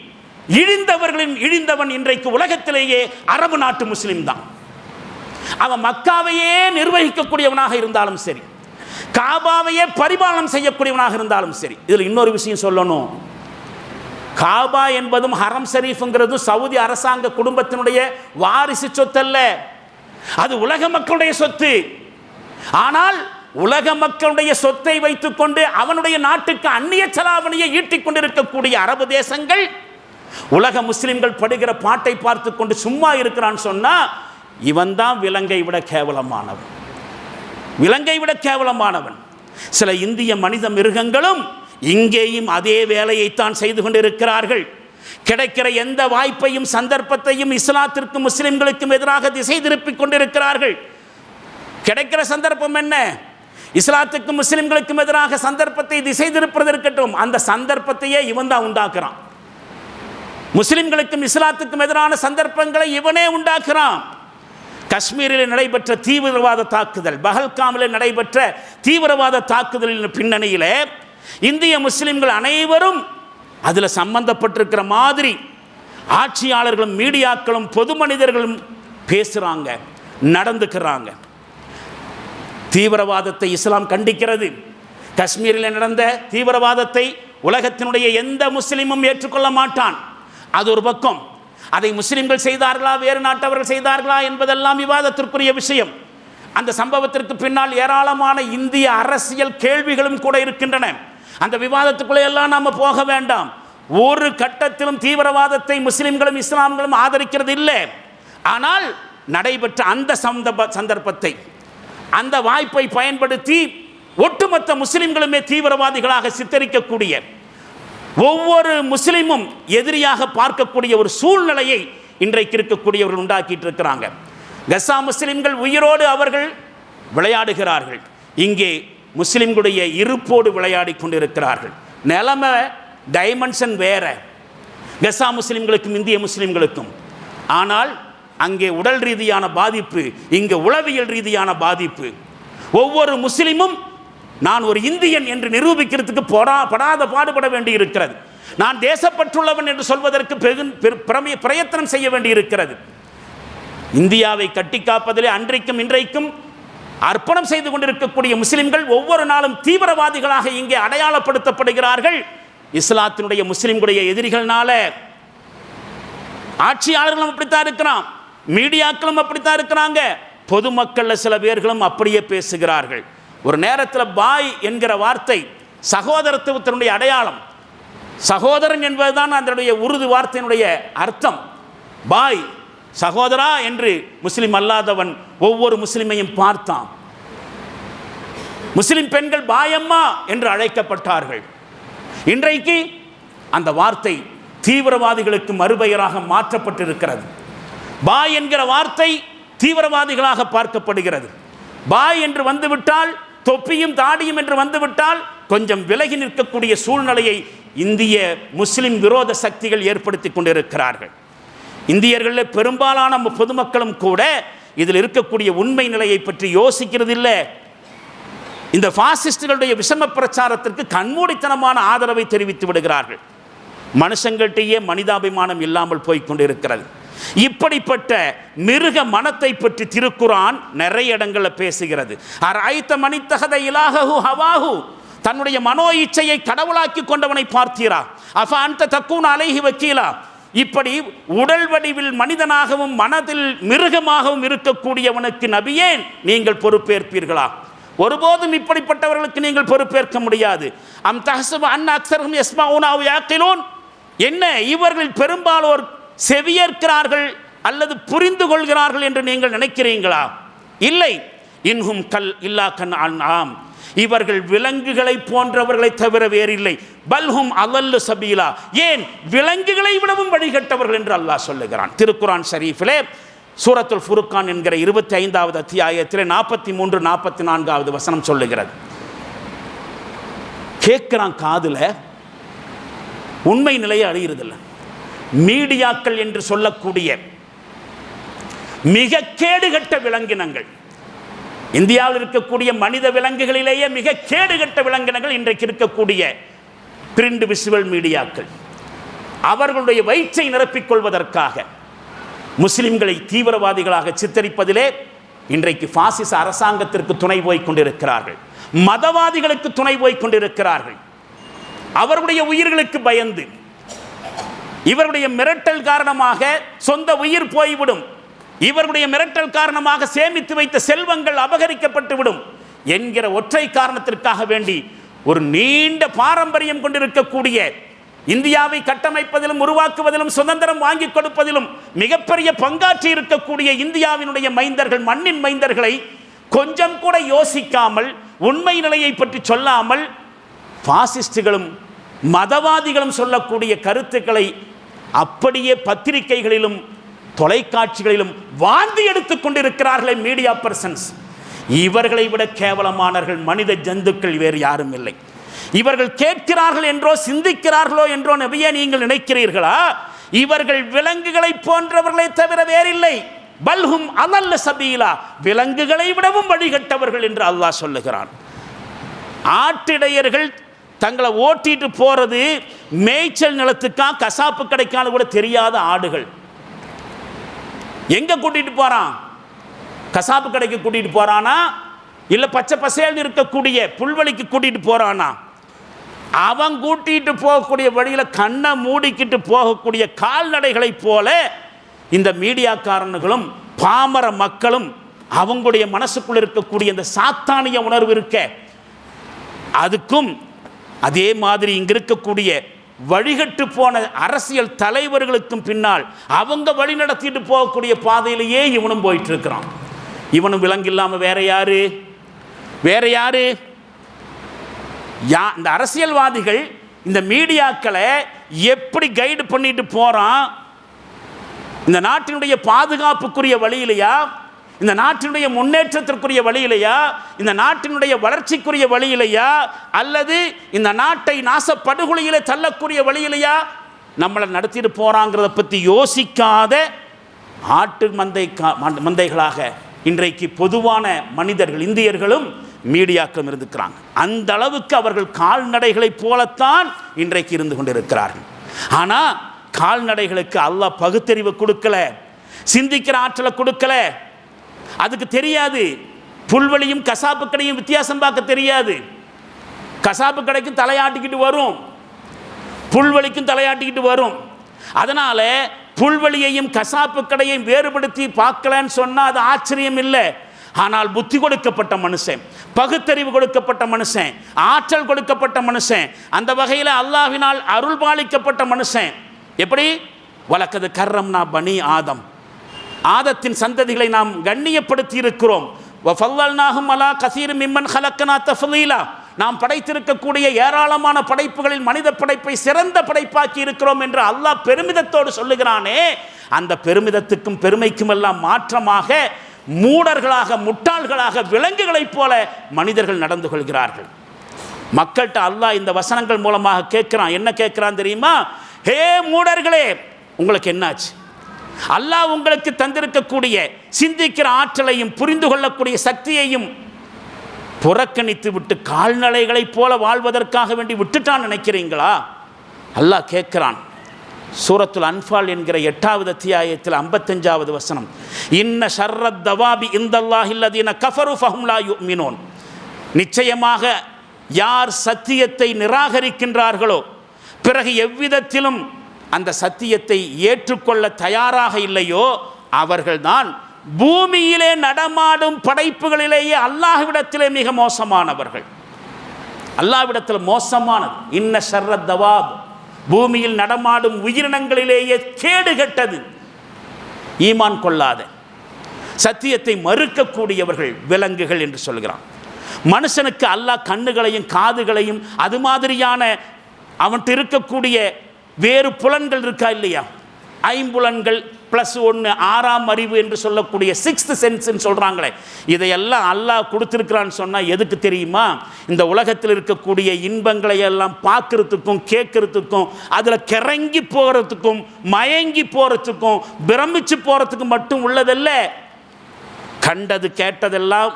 இழிந்தவர்களின் இழிந்தவன் இன்றைக்கு உலகத்திலேயே அரபு நாட்டு முஸ்லிம் தான். அவன் மக்காவையே நிர்வகிக்கக்கூடியவனாக இருந்தாலும் சரி, காபாவையே பரிபாலனம் செய்யக்கூடியவனாக இருந்தாலும் சரி. இதில் இன்னொரு விஷயம் சொல்லணும். காபா என்பதும் ஹரம் ஷரீஃப்ங்கிறதும் சவுதி அரசாங்க குடும்பத்தினுடைய வாரிசு சொத்து அல்ல, அது உலக மக்களுடைய சொத்து. ஆனால் உலக மக்களுடைய சொத்தை வைத்துக் கொண்டு அவனுடைய நாட்டுக்கு அந்நிய செலாவணியை ஈட்டிக் கொண்டிருக்கக்கூடிய அரபு தேசங்கள் உலக முஸ்லிம்கள் படுகிற பாட்டை பார்த்து கொண்டு சும்மா இருக்கிறான்னு சொன்னா, இவன் தான் விலங்கை விட கேவலமானவன், விலங்கை விட கேவலமானவன். சில இந்திய மனித மிருகங்களும் இங்கேயும் அதே வேலையைத்தான் செய்து கொண்டிருக்கிறார்கள். கிடைக்கிற எந்த வாய்ப்பையும் சந்தர்ப்பத்தையும் இஸ்லாத்திற்கும் முஸ்லிம்களுக்கும் எதிராக திசை திருப்பிக் கொண்டிருக்கிறார்கள். கிடைக்கிற சந்தர்ப்பம் என்ன? இஸ்லாத்துக்கும் முஸ்லிம்களுக்கும் எதிராக சந்தர்ப்பத்தை திசை திருப்பது இருக்கட்டும், அந்த சந்தர்ப்பத்தையே இவன் தான் உண்டாக்குறான். முஸ்லிம்களுக்கும் இஸ்லாத்துக்கும் எதிரான சந்தர்ப்பங்களை இவனே உண்டாக்குறான். காஷ்மீரில் நடைபெற்ற தீவிரவாத தாக்குதல், பஹல்காமில் நடைபெற்ற தீவிரவாத தாக்குதலின் பின்னணியில் இந்திய முஸ்லிம்கள் அனைவரும் அதில் சம்பந்தப்பட்டிருக்கிற மாதிரி ஆட்சியாளர்களும் மீடியாக்களும் பொது மனிதர்களும் பேசுகிறாங்க, நடந்துக்கிறாங்க. தீவிரவாதத்தை இஸ்லாம் கண்டிக்கிறது. காஷ்மீரில் நடந்த தீவிரவாதத்தை உலகத்தினுடைய எந்த முஸ்லிமும் ஏற்றுக்கொள்ள மாட்டான். அது ஒரு பக்கம். அதை முஸ்லிம்கள் செய்தார்களா வேறு நாட்டவர்கள் செய்தார்களா என்பதெல்லாம் விவாதத்திற்குரிய விஷயம். அந்த சம்பவத்திற்கு பின்னால் ஏராளமான இந்திய அரசியல் கேள்விகளும் கூட இருக்கின்றன. அந்த விவாதத்துக்குள்ளே எல்லாம் நாம் போக வேண்டாம். ஒரு கட்டத்திலும் தீவிரவாதத்தை முஸ்லிம்களும் இஸ்லாம்களும் ஆதரிக்கிறது இல்லை. ஆனால் நடைபெற்ற அந்த சந்தர்ப்பத்தை அந்த வாய்ப்பை பயன்படுத்தி ஒட்டுமொத்த முஸ்லிம்களுமே தீவிரவாதிகளாக சித்தரிக்கக்கூடிய, ஒவ்வொரு முஸ்லிமும் எதிரியாக பார்க்கக்கூடிய ஒரு சூழ்நிலையை இன்றைக்கு இருக்கக்கூடியவர்கள் உண்டாக்கிட்டு இருக்கிறாங்க. கஸா முஸ்லிம்கள் உயிரோடு அவர்கள் விளையாடுகிறார்கள், இங்கே முஸ்லிம்களுடைய இருப்போடு விளையாடி கொண்டிருக்கிறார்கள். நிலைமை டைமென்ஷன் வேற கஸா முஸ்லிம்களுக்கும் இந்திய முஸ்லிம்களுக்கும். ஆனால் அங்கே உடல் ரீதியான பாதிப்பு, இங்கே உளவியல் ரீதியான பாதிப்பு. ஒவ்வொரு முஸ்லிமும் நான் ஒரு இந்தியன் என்று நிரூபிக்கிறதுக்கு படாத பாடுபட வேண்டி இருக்கிறது. நான் தேசப்பற்றுள்ளவன் என்று சொல்வதற்கு பிரயத்தனம் செய்ய வேண்டி இருக்கிறது. இந்தியாவை கட்டி காப்பதிலே அன்றைக்கும் இன்றைக்கும் அர்ப்பணம் செய்து கொண்டிருக்கக்கூடிய முஸ்லிம்கள் ஒவ்வொரு நாளும் தீவிரவாதிகளாக இங்கே அடையாளப்படுத்தப்படுகிறார்கள். இஸ்லாத்தினுடைய முஸ்லிம்களுடைய எதிரிகள்னால. ஆட்சியாளர்களும் அப்படித்தான் இருக்கிறான், மீடியாக்களும் அப்படித்தான் இருக்கிறாங்க, பொதுமக்கள் சில பேர்களும் அப்படியே பேசுகிறார்கள். ஒரு நேரத்தில் பாய் என்கிற வார்த்தை சகோதரத்துவத்தினுடைய அடையாளம். சகோதரன் என்பதுதான் அதனுடைய உருது வார்த்தையினுடைய அர்த்தம். பாய் சகோதரா என்று முஸ்லிம் அல்லாதவன் ஒவ்வொரு முஸ்லிமையும் பார்த்தான். முஸ்லிம் பெண்கள் பாயம்மா என்று அழைக்கப்பட்டார்கள். இன்றைக்கு அந்த வார்த்தை தீவிரவாதிகளுக்கு மறுபெயராக மாற்றப்பட்டிருக்கிறது. பாய் என்கிற வார்த்தை தீவிரவாதிகளாக பார்க்கப்படுகிறது. பாய் என்று வந்துவிட்டால், தொப்பியும் தாடியும் என்று வந்துவிட்டால் கொஞ்சம் விலகி நிற்கக்கூடிய சூழ்நிலையை இந்திய முஸ்லிம் விரோத சக்திகள் ஏற்படுத்தி கொண்டிருக்கிறார்கள். இந்தியர்களில் பெரும்பாலான பொதுமக்களும் கூட இதில் இருக்கக்கூடிய உண்மை நிலையை பற்றி யோசிக்கிறது இல்லை. இந்த பாசிஸ்டுகளுடைய விஷம பிரச்சாரத்திற்கு கண்மூடித்தனமான ஆதரவை தெரிவித்து விடுகிறார்கள். மனுஷங்கள்கிட்டயே மனிதாபிமானம் இல்லாமல் போய்கொண்டிருக்கிறது. இப்படிப்பட்ட மிருக மனத்தை பற்றி திருக்குரான் நிறைய இடங்களில் பேசுகிறது. அரைத்த மனிதகத இலாஹு ஹவாஹு, தன்னுடைய மனோ இச்சையை கடவுளாக்கி கொண்டவனை பார்த்தீரா? அஃப அன்த தக்கூன் அலைஹி வக்கீலா, இப்படி உடல் வடிவில் மனிதனாகவும் மனதில் மிருகமாகவும் இருக்கக்கூடியவனுக்கு நபியே நீங்கள் பொறுப்பேற்பீர்களா? ஒருபோதும் இப்படிப்பட்டவர்களுக்கு நீங்கள் பொறுப்பேற்க முடியாது. அம் தஹ்சப அன் அக்ஸரஹும் யஸ்மஊன அவ் யாக்கிலூன், என்ன இவர்கள் பெரும்பாலோர் செவியேற்கிறார்கள் அல்லது புரிந்து கொள்கிறார்கள் என்று நீங்கள் நினைக்கிறீங்களா? இல்லை. இன்ஹும் கல் இல்லா கன் அன்ஆம், இவர்கள் விலங்குகளை போன்றவர்களை தவிர வேறில்லை. பல்ஹும் அதல்லு சபீலா, ஏன் விலங்குகளை விடவும் வழிகட்டவர்கள் என்று அல்லாஹ் சொல்லுகிறான். திருக்குரான் ஷரீஃபிலே சூரத்துல் ஃபுர்கான் என்கிற 25வது அத்தியாயத்தில் 43, 44வது வசனம் சொல்லுகிறது. கேட்கிறான் காதுல, உண்மை நிலையை அறியறதில்லை. மீடியாக்கள் என்று சொல்லக்கூடிய மிக கேடுகட்ட விலங்கினங்கள், இந்தியாவில் இருக்கக்கூடிய மனித விலங்குகளிலேயே மிக கேடுகட்ட விலங்கினங்கள் இன்றைக்கு இருக்கக்கூடிய பிரிண்ட் விசுவல் மீடியாக்கள், அவர்களுடைய வயிற்றை நிரப்பிக் கொள்வதற்காக முஸ்லிம்களை தீவிரவாதிகளாக சித்தரிப்பதிலே இன்றைக்கு பாசிச அரசாங்கத்திற்கு துணை போய் கொண்டிருக்கிறார்கள். மதவாதிகளுக்கு துணை போய் கொண்டிருக்கிறார்கள். அவர்களுடைய உயிர்களுக்கு பயந்து, இவருடைய மிரட்டல் காரணமாக சொந்த உயிர் போய்விடும், இவருடைய மிரட்டல் காரணமாக சேமித்து வைத்த செல்வங்கள் அபகரிக்கப்பட்டுவிடும் என்கிற ஒற்றை காரணத்திற்காக வேண்டி ஒரு நீண்ட பாரம்பரியம் கொண்டிருக்கக்கூடிய, இந்தியாவை கட்டமைப்பதிலும் உருவாக்குவதிலும் சுதந்திரம் வாங்கி கொடுப்பதிலும் மிகப்பெரிய பங்காற்றி இருக்கக்கூடிய இந்தியாவினுடைய மைந்தர்கள், மண்ணின் மைந்தர்களை கொஞ்சம் கூட யோசிக்காமல், உண்மை நிலையை பற்றி சொல்லாமல், பாசிஸ்டுகளும் மதவாதிகளும் சொல்லக்கூடிய கருத்துக்களை அப்படியே பத்திரிகைகளிலும் தொலைக்காட்சிகளிலும் வாந்தி எடுத்துக் கொண்டிருக்கிறார்களே மீடியா பர்சன்ஸ். இவர்களை விட கேவலமானவர்கள் மனித ஜந்துக்கள் வேறு யாரும் இல்லை. இவர்கள் கேட்கிறார்கள் என்றோ சிந்திக்கிறார்களோ என்றோ நபியே நீங்கள் நினைக்கிறீர்களா? இவர்கள் விலங்குகளை போன்றவர்களை தவிர வேறில்லை. பல்ஹும் அதல்ல சபீலா, விலங்குகளை விடவும் வழிகட்டவர்கள் என்று அல்லாஹ் சொல்லுகிறான். ஆட்டிடையர்கள் தங்களை ஓட்டிட்டு போறது மேய்ச்சல் நிலத்துக்கா கசாப்பு கடைக்கான கூட தெரியாத ஆடுகள். எங்க கூட்டிட்டு போறான்? கசாப்பு கடைக்கு கூட்டிட்டு போறானா, இல்ல பச்சை பசேல் இருக்கக்கூடிய புல்வெளிக்கு கூட்டிட்டு போறானா? அவன் கூட்டிட்டு போகக்கூடிய வழியில கண்ணை மூடிக்கிட்டு போகக்கூடிய கால்நடைகளை போல இந்த மீடியாக்காரர்களும் பாமர மக்களும் அவங்களுடைய மனசுக்குள்ள இருக்கக்கூடிய இந்த சாத்தானிய உணர்வு இருக்க, அதுக்கும் அதே மாதிரி இங்க இருக்கக்கூடிய வழிகட்டு போன அரசியல் தலைவர்களுக்கும் பின்னால் அவங்க வழி நடத்திட்டு போகக்கூடிய பாதையிலேயே இவனும் போயிட்டு இருக்கிறான். இவனும் விலங்கு இல்லாமல் வேற யாரு? இந்த அரசியல்வாதிகள் இந்த மீடியாக்களை எப்படி கைடு பண்ணிட்டு போறான்? இந்த நாட்டினுடைய பாதுகாப்புக்குரிய வழியிலையா, இந்த நாட்டினுடைய முன்னேற்றத்திற்குரிய வழியிலையா, இந்த நாட்டினுடைய வளர்ச்சிக்குரிய வழியிலையா, அல்லது இந்த நாட்டை நாசப்படுகொலையிலே தள்ளக்கூடிய வழியிலையா நம்மளை நடத்திட்டு போறாங்கிறத பற்றி யோசிக்காத ஆட்டு மந்தைகளாக இன்றைக்கு பொதுவான மனிதர்கள், இந்தியர்களும் மீடியாக்களும் இருந்துக்கிறாங்க. அந்த அளவுக்கு அவர்கள் கால்நடைகளைப் போலத்தான் இன்றைக்கு இருந்து கொண்டிருக்கிறார்கள். ஆனால் கால்நடைகளுக்கு அல்லாஹ் பகுத்தறிவு கொடுக்கல, சிந்திக்கிற ஆற்றலை கொடுக்கல. அதுக்கு தெரியாது புல்வெளியும் கசாப்பு கடையும் வித்தியாசம் பார்க்க தெரியாது. கசாப்பு கடைக்கும் தலையாட்டிக்கிட்டு வரும், புல்வெளிக்கும் தலையாட்டிக்கிட்டு வரும். அதனால புல்வெளியையும் கசாப்பு கடையையும் வேறுபடுத்தி பார்க்கலன்னு சொன்னால் அது ஆச்சரியம் இல்லை. ஆனால் புத்தி கொடுக்கப்பட்ட மனுஷன், பகுத்தறிவு கொடுக்கப்பட்ட மனுஷன், ஆற்றல் கொடுக்கப்பட்ட மனுஷன், அந்த வகையில் அல்லாஹ்வினால் அருள் பாலிக்கப்பட்ட மனுஷன் எப்படி? வலக்கது கர்ரம்னா பனி ஆதம், ஆதத்தின் சந்ததிகளை நாம் கண்ணியப்படுத்தி இருக்கிறோம். வஃபல்லல்நாஹும் அலா கஸீரின் மிம்மன் ஹலக்னா தஃலீலா, நாம் படைத்திருக்கக்கூடிய ஏராளமான படைப்புகளில் மனித படைப்பை சிறந்த படைப்பாக்கி இருக்கிறோம் என்று அல்லாஹ் பெருமிதத்தோடு சொல்லுகிறானே, அந்த பெருமிதத்துக்கும் பெருமைக்கும் எல்லாம் மாற்றமாக மூடர்களாக, முட்டாள்களாக, விலங்குகளைப் போல மனிதர்கள் நடந்து கொள்கிறார்கள். மக்கள்கிட்ட அல்லாஹ் இந்த வசனங்கள் மூலமாக கேட்கிறான். என்ன கேட்கிறான் தெரியுமா? ஹே மூடர்களே, உங்களுக்கு என்னாச்சு? அல்லாஹ் உங்களுக்கு தந்திருக்கக்கூடிய சிந்திக்கிற ஆற்றலையும் புரிந்து கொள்ளக்கூடிய சக்தியையும் புறக்கணித்து விட்டு கால்நடைகளைப் போல வாழ்வதற்காக வேண்டி விட்டுட்டான் நினைக்கிறீங்களா? அல்லாஹ் கேட்கிறான். சூரத்துல் அன்ஃபால் என்கிற 8வது அத்தியாயத்தில் 55வது வசனம், இன்ன ஷர்ரத் தவாபி இந்தல்லாஹி அல்லதீன கஃபரு ஃபஹும் லா யுமினூன், நிச்சயமாக யார் சத்தியத்தை நிராகரிக்கின்றார்களோ, பிறகு எவ்விதத்திலும் அந்த சத்தியத்தை ஏற்றுக்கொள்ள தயாராக இல்லையோ, அவர்கள்தான் பூமியிலே நடமாடும் படைப்புகளிலேயே அல்லாஹ்விடத்திலே மிக மோசமானவர்கள். அல்லாஹ்விடத்தில் மோசமானது இன்ன ஷர்ரத் தவாப், பூமியில் நடமாடும் உயிரினங்களிலேயே கேடு கெட்டது ஈமான் கொள்ளாத, சத்தியத்தை மறுக்கக்கூடியவர்கள் விலங்குகள் என்று சொல்கிறான். மனுஷனுக்கு அல்லாஹ் கண்ணுகளையும் காதுகளையும் அது மாதிரியான அவன்கிட்ட இருக்கக்கூடிய வேறு புலன்கள் இருக்கா இல்லையா? ஐம்புலன்கள் +1 6ஆம் அறிவு என்று சொல்லக்கூடிய 6th சென்ஸ் சொல்கிறாங்களே, இதையெல்லாம் அல்லாஹ் கொடுத்துருக்கிறான்னு சொன்னால் எதுக்கு தெரியுமா? இந்த உலகத்தில் இருக்கக்கூடிய இன்பங்களை எல்லாம் பார்க்கறதுக்கும் கேட்கறதுக்கும் அதில் கிறங்கி போகிறதுக்கும் மயங்கி போகிறதுக்கும் பிரமிச்சு போகிறதுக்கும் மட்டும் உள்ளதல்ல. கண்டது கேட்டதெல்லாம்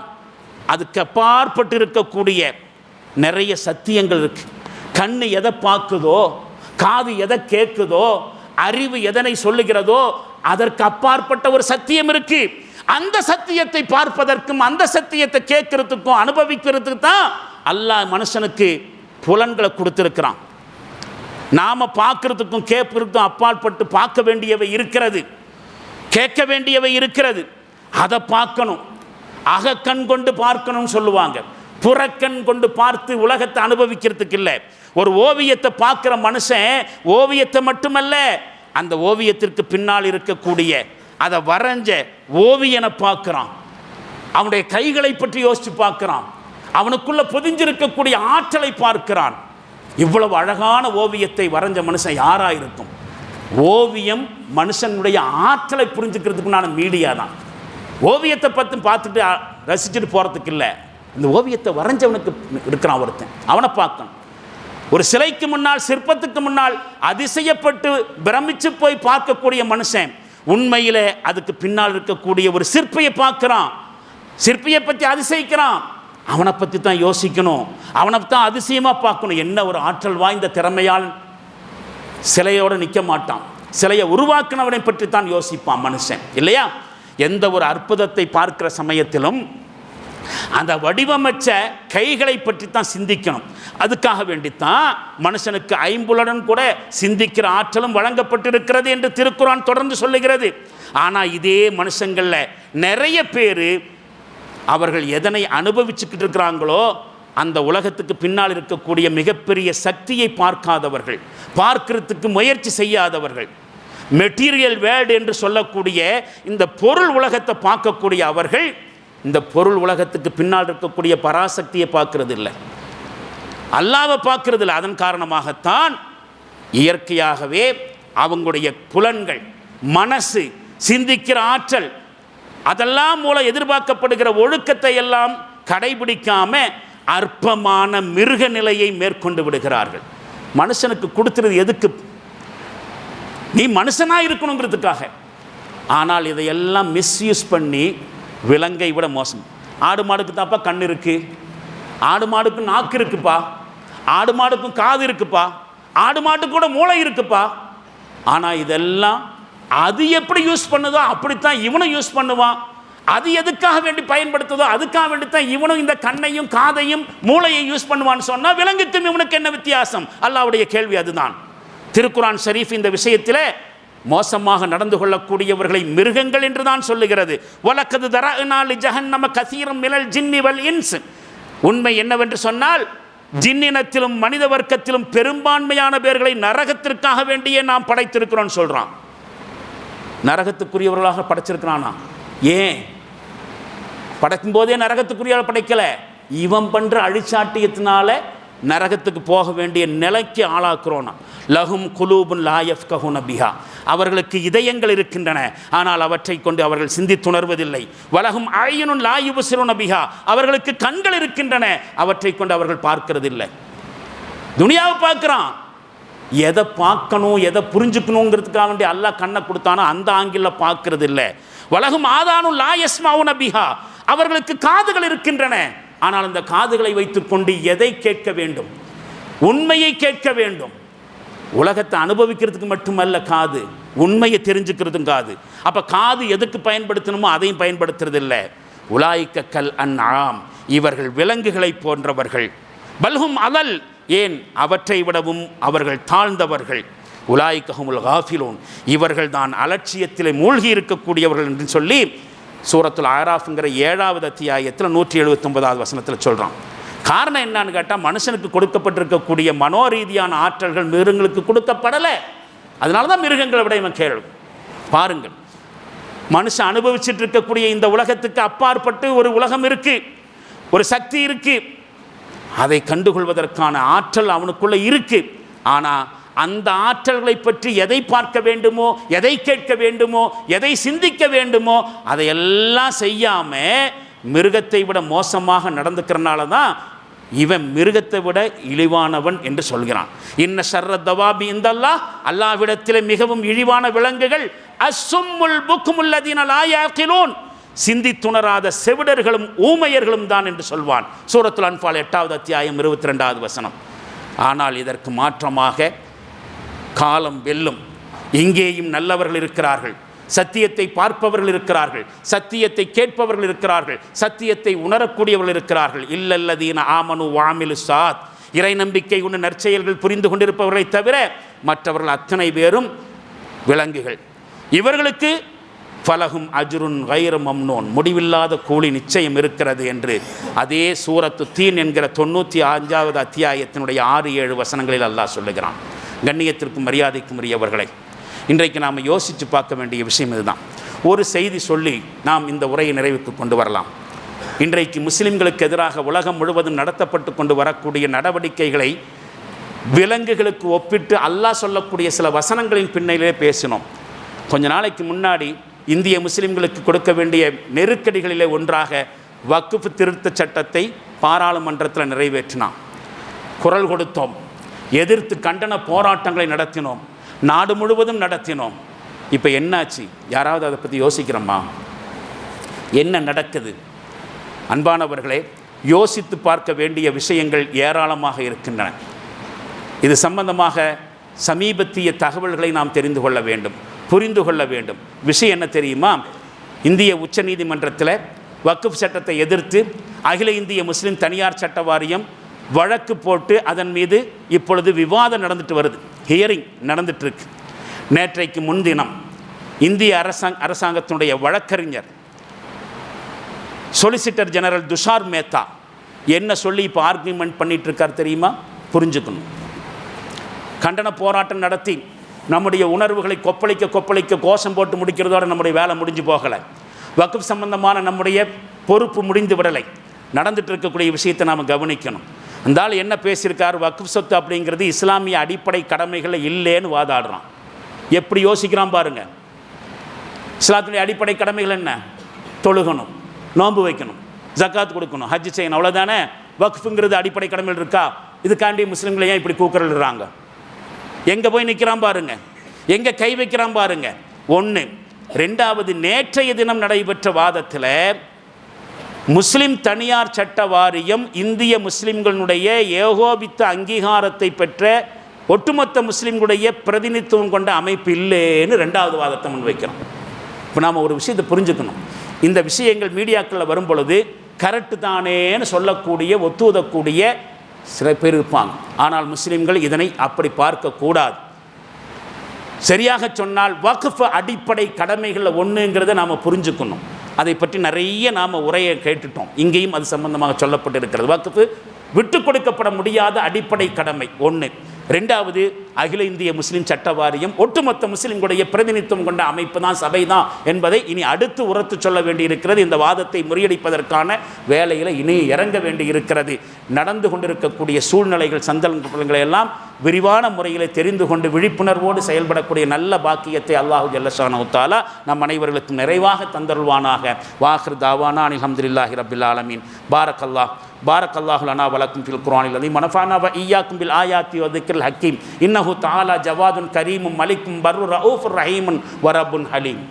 அதுக்கு அப்பாற்பட்டு இருக்கக்கூடிய நிறைய சத்தியங்கள் இருக்கு. கண்ணு எதை பார்க்குதோ, காது எதை கேட்குதோ, அறிவு எதனை சொல்லுகிறதோ அதற்கு அப்பாற்பட்ட ஒரு சத்தியம் இருக்கு. அந்த சத்தியத்தை பார்ப்பதற்கும் அந்த சத்தியத்தை கேட்கறதுக்கும் அனுபவிக்கிறதுக்கு தான் அல்லாஹ் மனுஷனுக்கு புலன்களை கொடுத்திருக்கிறான். நாம பார்க்கறதுக்கும் கேட்கறதுக்கும் அப்பாற்பட்டு பார்க்க வேண்டியவை இருக்கிறது, கேட்க வேண்டியவை இருக்கிறது. அதை பார்க்கணும். அகக்கண் கொண்டு பார்க்கணும்னு சொல்லுவாங்க. புறக்கண் கொண்டு பார்த்து உலகத்தை அனுபவிக்கிறதுக்கு இல்லை. ஒரு ஓவியத்தை பார்க்குற மனுஷன் ஓவியத்தை மட்டுமல்ல, அந்த ஓவியத்திற்கு பின்னால் இருக்கக்கூடிய அதை வரைஞ்ச ஓவியனை பார்க்குறான். அவனுடைய கைகளை பற்றி யோசித்து பார்க்குறான். அவனுக்குள்ள பொதிஞ்சிருக்கக்கூடிய ஆற்றலை பார்க்கிறான். இவ்வளவு அழகான ஓவியத்தை வரைஞ்ச மனுஷன் யாராக இருக்கும்? ஓவியம் மனுஷனுடைய ஆற்றலை புரிஞ்சுக்கிறதுக்குண்டான மீடியா தான். ஓவியத்தை பற்றி பார்த்துட்டு ரசிச்சுட்டு போகிறதுக்கு இல்லை, இந்த ஓவியத்தை வரைஞ்சவனுக்கு இருக்கிறான் ஒருத்தன், அவனை பார்க்கணும். ஒரு சிலைக்கு முன்னால், சிற்பத்துக்கு முன்னால் அதிசயப்பட்டு பிரமிச்சு போய் பார்க்கக்கூடிய மனுஷன் உண்மையில் அதுக்கு பின்னால் இருக்கக்கூடிய ஒரு சிற்பியை பார்க்குறான், சிற்பியை பற்றி அதிசயிக்கிறான். அவனை பற்றி தான் யோசிக்கணும், அவனை தான் அதிசயமாக பார்க்கணும். என்ன ஒரு ஆற்றல் வாய்ந்த திறமையால் சிலையோடு நிற்க மாட்டான், சிலையை உருவாக்கினவனை பற்றி தான் யோசிப்பான் மனுஷன், இல்லையா? எந்த ஒரு அற்புதத்தை பார்க்கிற சமயத்திலும் அந்த வடிவமைச்ச கைகளை பற்றி தான் சிந்திக்கணும். அதுக்காக வேண்டித்தான் மனுஷனுக்கு ஐம்புலனுடன் கூட சிந்திக்கிற ஆற்றலும் வழங்கப்பட்டிருக்கிறது என்று திருக்குர்ஆன் தொடர்ந்து சொல்லுகிறது. ஆனால் இதே மனுஷங்களில் நிறைய பேர் அவர்கள் எதனை அனுபவிச்சுக்கிட்டு இருக்கிறாங்களோ அந்த உலகத்துக்கு பின்னால் இருக்கக்கூடிய மிகப்பெரிய சக்தியை பார்க்காதவர்கள், பார்க்கிறதுக்கு முயற்சி செய்யாதவர்கள், மெட்டீரியல் வேர்ல்டு என்று சொல்லக்கூடிய இந்த பொருள் உலகத்தை பார்க்கக்கூடிய அவர்கள் இந்த பொருள் உலகத்துக்கு பின்னால் இருக்கக்கூடிய பராசக்தியை பார்க்கறது இல்லை, அல்லாஹ்வை பார்க்கறது இல்லை. அதன் காரணமாகத்தான் இயற்கையாகவே அவங்களுடைய புலன்கள், மனசு, சிந்திக்கிற ஆற்றல், அதெல்லாம் மூலம் எதிர்பார்க்கப்படுகிற ஒழுக்கத்தை எல்லாம் கடைபிடிக்காம அற்பமான மிருக நிலையை மேற்கொண்டு விடுகிறார்கள். மனுஷனுக்கு கொடுத்துறது எதுக்கு? நீ மனுஷனாக இருக்கணுங்கிறதுக்காக. ஆனால் இதையெல்லாம் மிஸ்யூஸ் பண்ணி விலங்கை விட மோசம். ஆடு மாடுக்கு தாப்பா கண் இருக்கு, ஆடு மாடுக்கு நாக்கு இருக்குப்பா, ஆடு மாடுக்கும் காது இருக்குப்பா, ஆடு மாட்டுக்கு கூட மூளை இருக்குப்பா. ஆனால் இதெல்லாம் அது எப்படி யூஸ் பண்ணுதோ அப்படித்தான் இவனும் யூஸ் பண்ணுவான். அது எதுக்காக வேண்டி பயன்படுத்துதோ அதுக்காக வேண்டித்தான் இவனும் இந்த கண்ணையும் காதையும் மூளையை யூஸ் பண்ணுவான்னு சொன்னால் விலங்குக்கும் இவனுக்கு என்ன வித்தியாசம்? அல்லாஹ்வுடைய கேள்வி அதுதான். திருக்குரான் ஷரீஃப் இந்த விஷயத்தில் மோசமாக நடந்து கொள்ளக்கூடியவர்களை மிருகங்கள் என்று தான் சொல்லுகிறது. வலக்கது தரஅனா லிஜஹன்னம கஸீரம் மினல் ஜின்னி வல் இன்ஸ். உண்மை என்னவென்று சொன்னால், ஜின்னினத்திலும் மனித வர்க்கத்திலும் பெரும்பான்மையான பேர்களை நரகத்திற்காக வேண்டியே நாம் படைத்திருக்கிறோம் சொல்கிறான். நரகத்துக்குரியவர்களாக படைச்சிருக்கிறானா? ஏன் படைக்கும் போதே நரகத்துக்குரியவர்கள் படைக்கலை, இவன் பண்ணுற அழிச்சாட்டியத்தினால நரகத்துக்கு போக வேண்டிய நிலைக்கு ஆளாக்குறோன்னா. லஹும் குலூபுன் லா யஃப்கஹூன பிஹா. அவர்களுக்கு இதயங்கள் இருக்கின்றன, ஆனால் அவற்றை கொண்டு அவர்கள் சிந்தித்துணர்வதில்லை. வலஹும் அய்யுனுன் லா யுப்சிருன பிஹா. அவர்களுக்கு கண்கள் இருக்கின்றன, அவற்றை கொண்டு அவர்கள் பார்க்கிறதில்லை. துனியாவை பார்க்குறான், எதை பார்க்கணும் எதை புரிஞ்சுக்கணுங்கிறதுக்காக வேண்டி அல்லாஹ் கண்ணை கொடுத்தானோ அந்த ஆங்கிளில் பார்க்கறது இல்லை. வலஹும் ஆதானுன் லா யஸ்மஊன பிஹா. அவர்களுக்கு காதுகள் இருக்கின்றன, ஆனால் அந்த காதுகளை வைத்துக்கொண்டு எதை கேட்க வேண்டும்? உண்மையை கேட்க வேண்டும். உலகத்தை அனுபவிக்கிறதுக்கு மட்டுமல்ல காது, உண்மையை தெரிஞ்சுக்கிறதும் காது. அப்போ காது எதுக்கு பயன்படுத்தணுமோ அதையும் பயன்படுத்துறது இல்லை. உலாயிக்க கல் அன்ஆம். இவர்கள் விலங்குகளை போன்றவர்கள். பல்ஹும் அதல். ஏன் அவற்றை விடவும் அவர்கள் தாழ்ந்தவர்கள். உலாயிக்கஹுமுல் காஃபிலூன். இவர்கள் தான் அலட்சியத்திலே மூழ்கி இருக்கக்கூடியவர்கள் என்று சொல்லி சூரத்துல் ஆராஃப்ங்கிற 7வது அத்தியாயத்தில் 179வது வசனத்தில் சொல்கிறான். காரணம் என்னன்னு கேட்டால், மனுஷனுக்கு கொடுக்கப்பட்டிருக்கக்கூடிய மனோரீதியான ஆற்றல்கள் மிருகங்களுக்கு கொடுக்கப்படலை. அதனால தான் மிருகங்களை விட இவன் கேள்வி. பாருங்கள், மனுஷன் அனுபவிச்சுட்டு இருக்கக்கூடிய இந்த உலகத்துக்கு அப்பாற்பட்டு ஒரு உலகம் இருக்குது, ஒரு சக்தி இருக்குது. அதை கண்டுகொள்வதற்கான ஆற்றல் அவனுக்குள்ளே இருக்குது. ஆனால் அந்த ஆற்றல்களை பற்றி எதை பார்க்க வேண்டுமோ, எதை கேட்க வேண்டுமோ, எதை சிந்திக்க வேண்டுமோ அதையெல்லாம் செய்யாமல் மிருகத்தை விட மோசமாக நடந்துக்கிறனால தான் இவன் மிருகத்தை விட இழிவானவன் என்று சொல்கிறான். இன்ன ஷர்ர தவாபி இந்தல்லாஹ். அல்லாஹ்விடத்தில் மிகவும் இழிவான விலங்குகள் அஸ்ஸும்முல் புக்முல்லதீன லா யாகிலூன். சிந்தித்துணராத செவிடர்களும் ஊமையர்களும் தான் என்று சொல்வான். சூரத்துல் அன்ஃபால் 8வது அத்தியாயம் 22வது வசனம். ஆனால் இதற்கு மாற்றமாக காலம் வெல்லும். இங்கேயும் நல்லவர்கள் இருக்கிறார்கள், சத்தியத்தை பார்ப்பவர்கள் இருக்கிறார்கள், சத்தியத்தை கேட்பவர்கள் இருக்கிறார்கள், சத்தியத்தை உணரக்கூடியவர்கள் இருக்கிறார்கள். இல்லல்லதீன ஆமனு வஅமிலு ஸாத். இறை நம்பிக்கை உள்ள நற்செயல்கள் புரிந்து கொண்டிருப்பவர்களை தவிர மற்றவர்கள் அத்தனை பேரும் விலங்குகள். இவர்களுக்கு ஃபலஹும் அஜ்ருன் கைர மம்னூன். முடிவில்லாத கூலி நிச்சயம் இருக்கிறது என்று அதே சூரத்து தீன் என்கிற 95வது அத்தியாயத்தினுடைய 6-7 வசனங்களில் அல்லாஹ் சொல்லுகிறான். கண்ணியத்திற்கும் மரியாதைக்கும் உரியவர்களை, இன்றைக்கு நாம் யோசித்து பார்க்க வேண்டிய விஷயம் இதுதான். ஒரு செய்தி சொல்லி நாம் இந்த உரையை நிறைவுக்கு கொண்டு வரலாம். இன்றைக்கு முஸ்லிம்களுக்கு எதிராக உலகம் முழுவதும் நடத்தப்பட்டு கொண்டு வரக்கூடிய நடவடிக்கைகளை விலங்குகளுக்கு ஒப்பிட்டு அல்லாஹ் சொல்லக்கூடிய சில வசனங்களின் பின்னிலே பேசினோம். கொஞ்ச நாளைக்கு முன்னாடி இந்திய முஸ்லிம்களுக்கு கொடுக்க வேண்டிய நெருக்கடிகளிலே ஒன்றாக வக்ஃப் திருத்த சட்டத்தை பாராளுமன்றத்தில் நிறைவேற்றினான். குரல் கொடுத்தோம், எதிர்த்து கண்டன போராட்டங்களை நடத்தினோம், நாடு முழுவதும் நடத்தினோம். இப்போ என்னாச்சு? யாராவது அதை பற்றி யோசிக்கிறோமா? என்ன நடக்குது? அன்பானவர்களே, யோசித்து பார்க்க வேண்டிய விஷயங்கள் ஏராளமாக இருக்கின்றன. இது சம்பந்தமாக சமீபத்திய தகவல்களை நாம் தெரிந்து கொள்ள வேண்டும், புரிந்து கொள்ள வேண்டும். விஷயம் என்ன தெரியுமா? இந்திய உச்ச நீதிமன்றத்தில் வக்ஃப் சட்டத்தை எதிர்த்து அகில இந்திய முஸ்லிம் தனியார் சட்ட வாரியம் வழக்கு போட்டு அதன் மீது இப்பொழுது விவாதம் நடந்துட்டு வருது, ஹியரிங் நடந்துட்டுருக்கு. நேற்றைக்கு முன்தினம் இந்திய அரசாங்கத்தினுடைய வழக்கறிஞர் சொலிசிட்டர் ஜெனரல் துஷார் மேத்தா என்ன சொல்லி இப்போ ஆர்கியூமெண்ட் பண்ணிட்டு இருக்கார் தெரியுமா? புரிஞ்சுக்கணும். கண்டன போராட்டம் நடத்தி நம்முடைய உணர்வுகளை கொப்பளிக்க கோஷம் போட்டு முடிக்கிறதோடு நம்முடைய வேலை முடிஞ்சு போகலை. வக்ஃப் சம்பந்தமான நம்முடைய பொறுப்பு முடிந்து விடலை. நடந்துட்டு இருக்கக்கூடிய விஷயத்தை நாம் கவனிக்கணும். அந்த ஆள் என்ன பேசியிருக்கார், வக்ஃப் சொத்து அப்படிங்கிறது இஸ்லாமிய அடிப்படை கடமைகளில் இல்லைன்னு வாதாடுறான். எப்படி யோசிக்கிறான் பாருங்க. இஸ்லாத்துடைய அடிப்படை கடமைகள் என்ன? தொழுகணும், நோன்பு வைக்கணும், ஜக்காத் கொடுக்கணும், ஹஜ் செய்யணும், அவ்வளோதானே. வக்ஃபுங்கிறது அடிப்படை கடமைகள் இருக்கா? இதுக்காண்டி முஸ்லீம்களை ஏன் இப்படி கூக்குரல்றாங்க? எங்கே போய் நிற்கிறான் பாருங்க, எங்கே கை வைக்கிறான் பாருங்க. ஒன்று. ரெண்டாவது, நேற்றைய தினம் நடைபெற்ற வாதத்தில் முஸ்லிம் தனியார் சட்ட வாரியம் இந்திய முஸ்லிம்களுடைய ஏகோபித்த அங்கீகாரத்தை பெற்ற ஒட்டுமொத்த முஸ்லிம்களுடைய பிரதிநிதித்துவம் கொண்ட அமைப்பு இல்லைன்னு ரெண்டாவது வாதத்தை முன்வைக்கிறோம். இப்போ நாம் ஒரு விஷயத்தை புரிஞ்சுக்கணும். இந்த விஷயங்கள் மீடியாக்களில் வரும் பொழுது கரெக்டு தானேன்னு சொல்லக்கூடிய ஒத்துவதக்கூடிய சில பேர் இருப்பாங்க. ஆனால் முஸ்லிம்கள் இதனை அப்படி பார்க்கக்கூடாது. சரியாக சொன்னால் வக்ஃப் அடிப்படை கடமைகளில் ஒன்றுங்கிறத நாம் புரிஞ்சுக்கணும். அதை பற்றி நிறைய நாம் உரையை கேட்டுட்டோம். இங்கேயும் அது சம்பந்தமாக சொல்லப்பட்டிருக்கிறது. வக்ஃப் விட்டு கொடுக்கப்பட முடியாத அடிப்படை கடமை ஒன்று. ரெண்டாவது, அகில இந்திய முஸ்லீம் சட்ட வாரியம் ஒட்டுமொத்த முஸ்லிம்களுடைய பிரதிநிதித்துவம் கொண்ட அமைப்பு தான், சபை தான் என்பதை இனி அடுத்து உரத்து சொல்ல வேண்டியிருக்கிறது. இந்த வாதத்தை முறியடிப்பதற்கான வேலையில் இனி இறங்க வேண்டியிருக்கிறது. நடந்து கொண்டிருக்கக்கூடிய சூழ்நிலைகள், சந்தர்ப்பங்களை எல்லாம் விரிவான முறையில் தெரிந்து கொண்டு விழிப்புணர்வோடு செயல்படக்கூடிய நல்ல பாக்கியத்தை அல்லாஹு ஜல்லஷானஹு தஆலா நம் அனைவர்களுக்கும் நிறைவாக தந்தருள்வானாக. வாஹிர் தாவானா அல்ஹம்துலில்லாஹி ரப்பில் ஆலமீன். பாரக்கல்லாஹு லனா வலக்கும் ஃபில் குர்ஆனில் அஸீம் வனஃபஅனா வ இய்யாக்கும் பில் ஆயாத்தி வ ذிக்ரில் ஹக்கீம். இன்னஹு தஆலா ஜவாதுன் கரீமும் மலிக்கும் பர்ரு ரഊஃபுர் ரஹீமுன் வ ரப்புன் ஹலீம்.